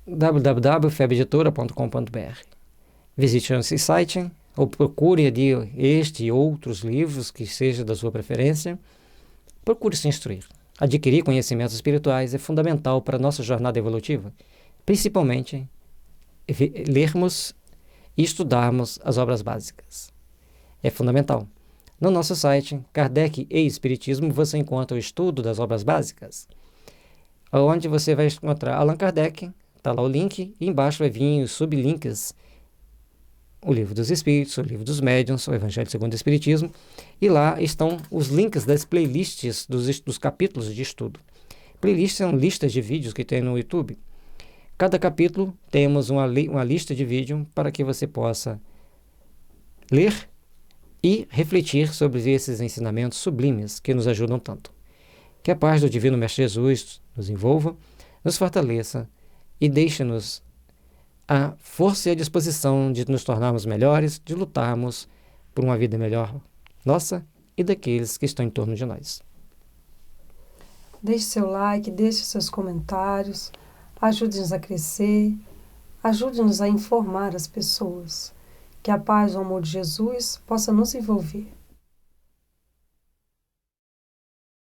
www.febeditora.com.br. Visite esse site ou procure ali este e outros livros que seja da sua preferência. Procure se instruir. Adquirir conhecimentos espirituais é fundamental para a nossa jornada evolutiva, principalmente lermos e estudarmos as obras básicas. É fundamental. No nosso site, Kardec e Espiritismo, você encontra o estudo das obras básicas, onde você vai encontrar Allan Kardec, está lá o link, e embaixo vai vir os sublinks, o Livro dos Espíritos, o Livro dos Médiuns, o Evangelho segundo o Espiritismo, e lá estão os links das playlists dos capítulos de estudo. Playlist são listas de vídeos que tem no YouTube. Cada capítulo temos uma lista de vídeo para que você possa ler e refletir sobre esses ensinamentos sublimes que nos ajudam tanto. Que a paz do Divino Mestre Jesus nos envolva, nos fortaleça e deixe-nos a força e a disposição de nos tornarmos melhores, de lutarmos por uma vida melhor nossa e daqueles que estão em torno de nós. Deixe seu like, deixe seus comentários, ajude-nos a crescer, ajude-nos a informar as pessoas. Que a paz e o amor de Jesus possa nos envolver.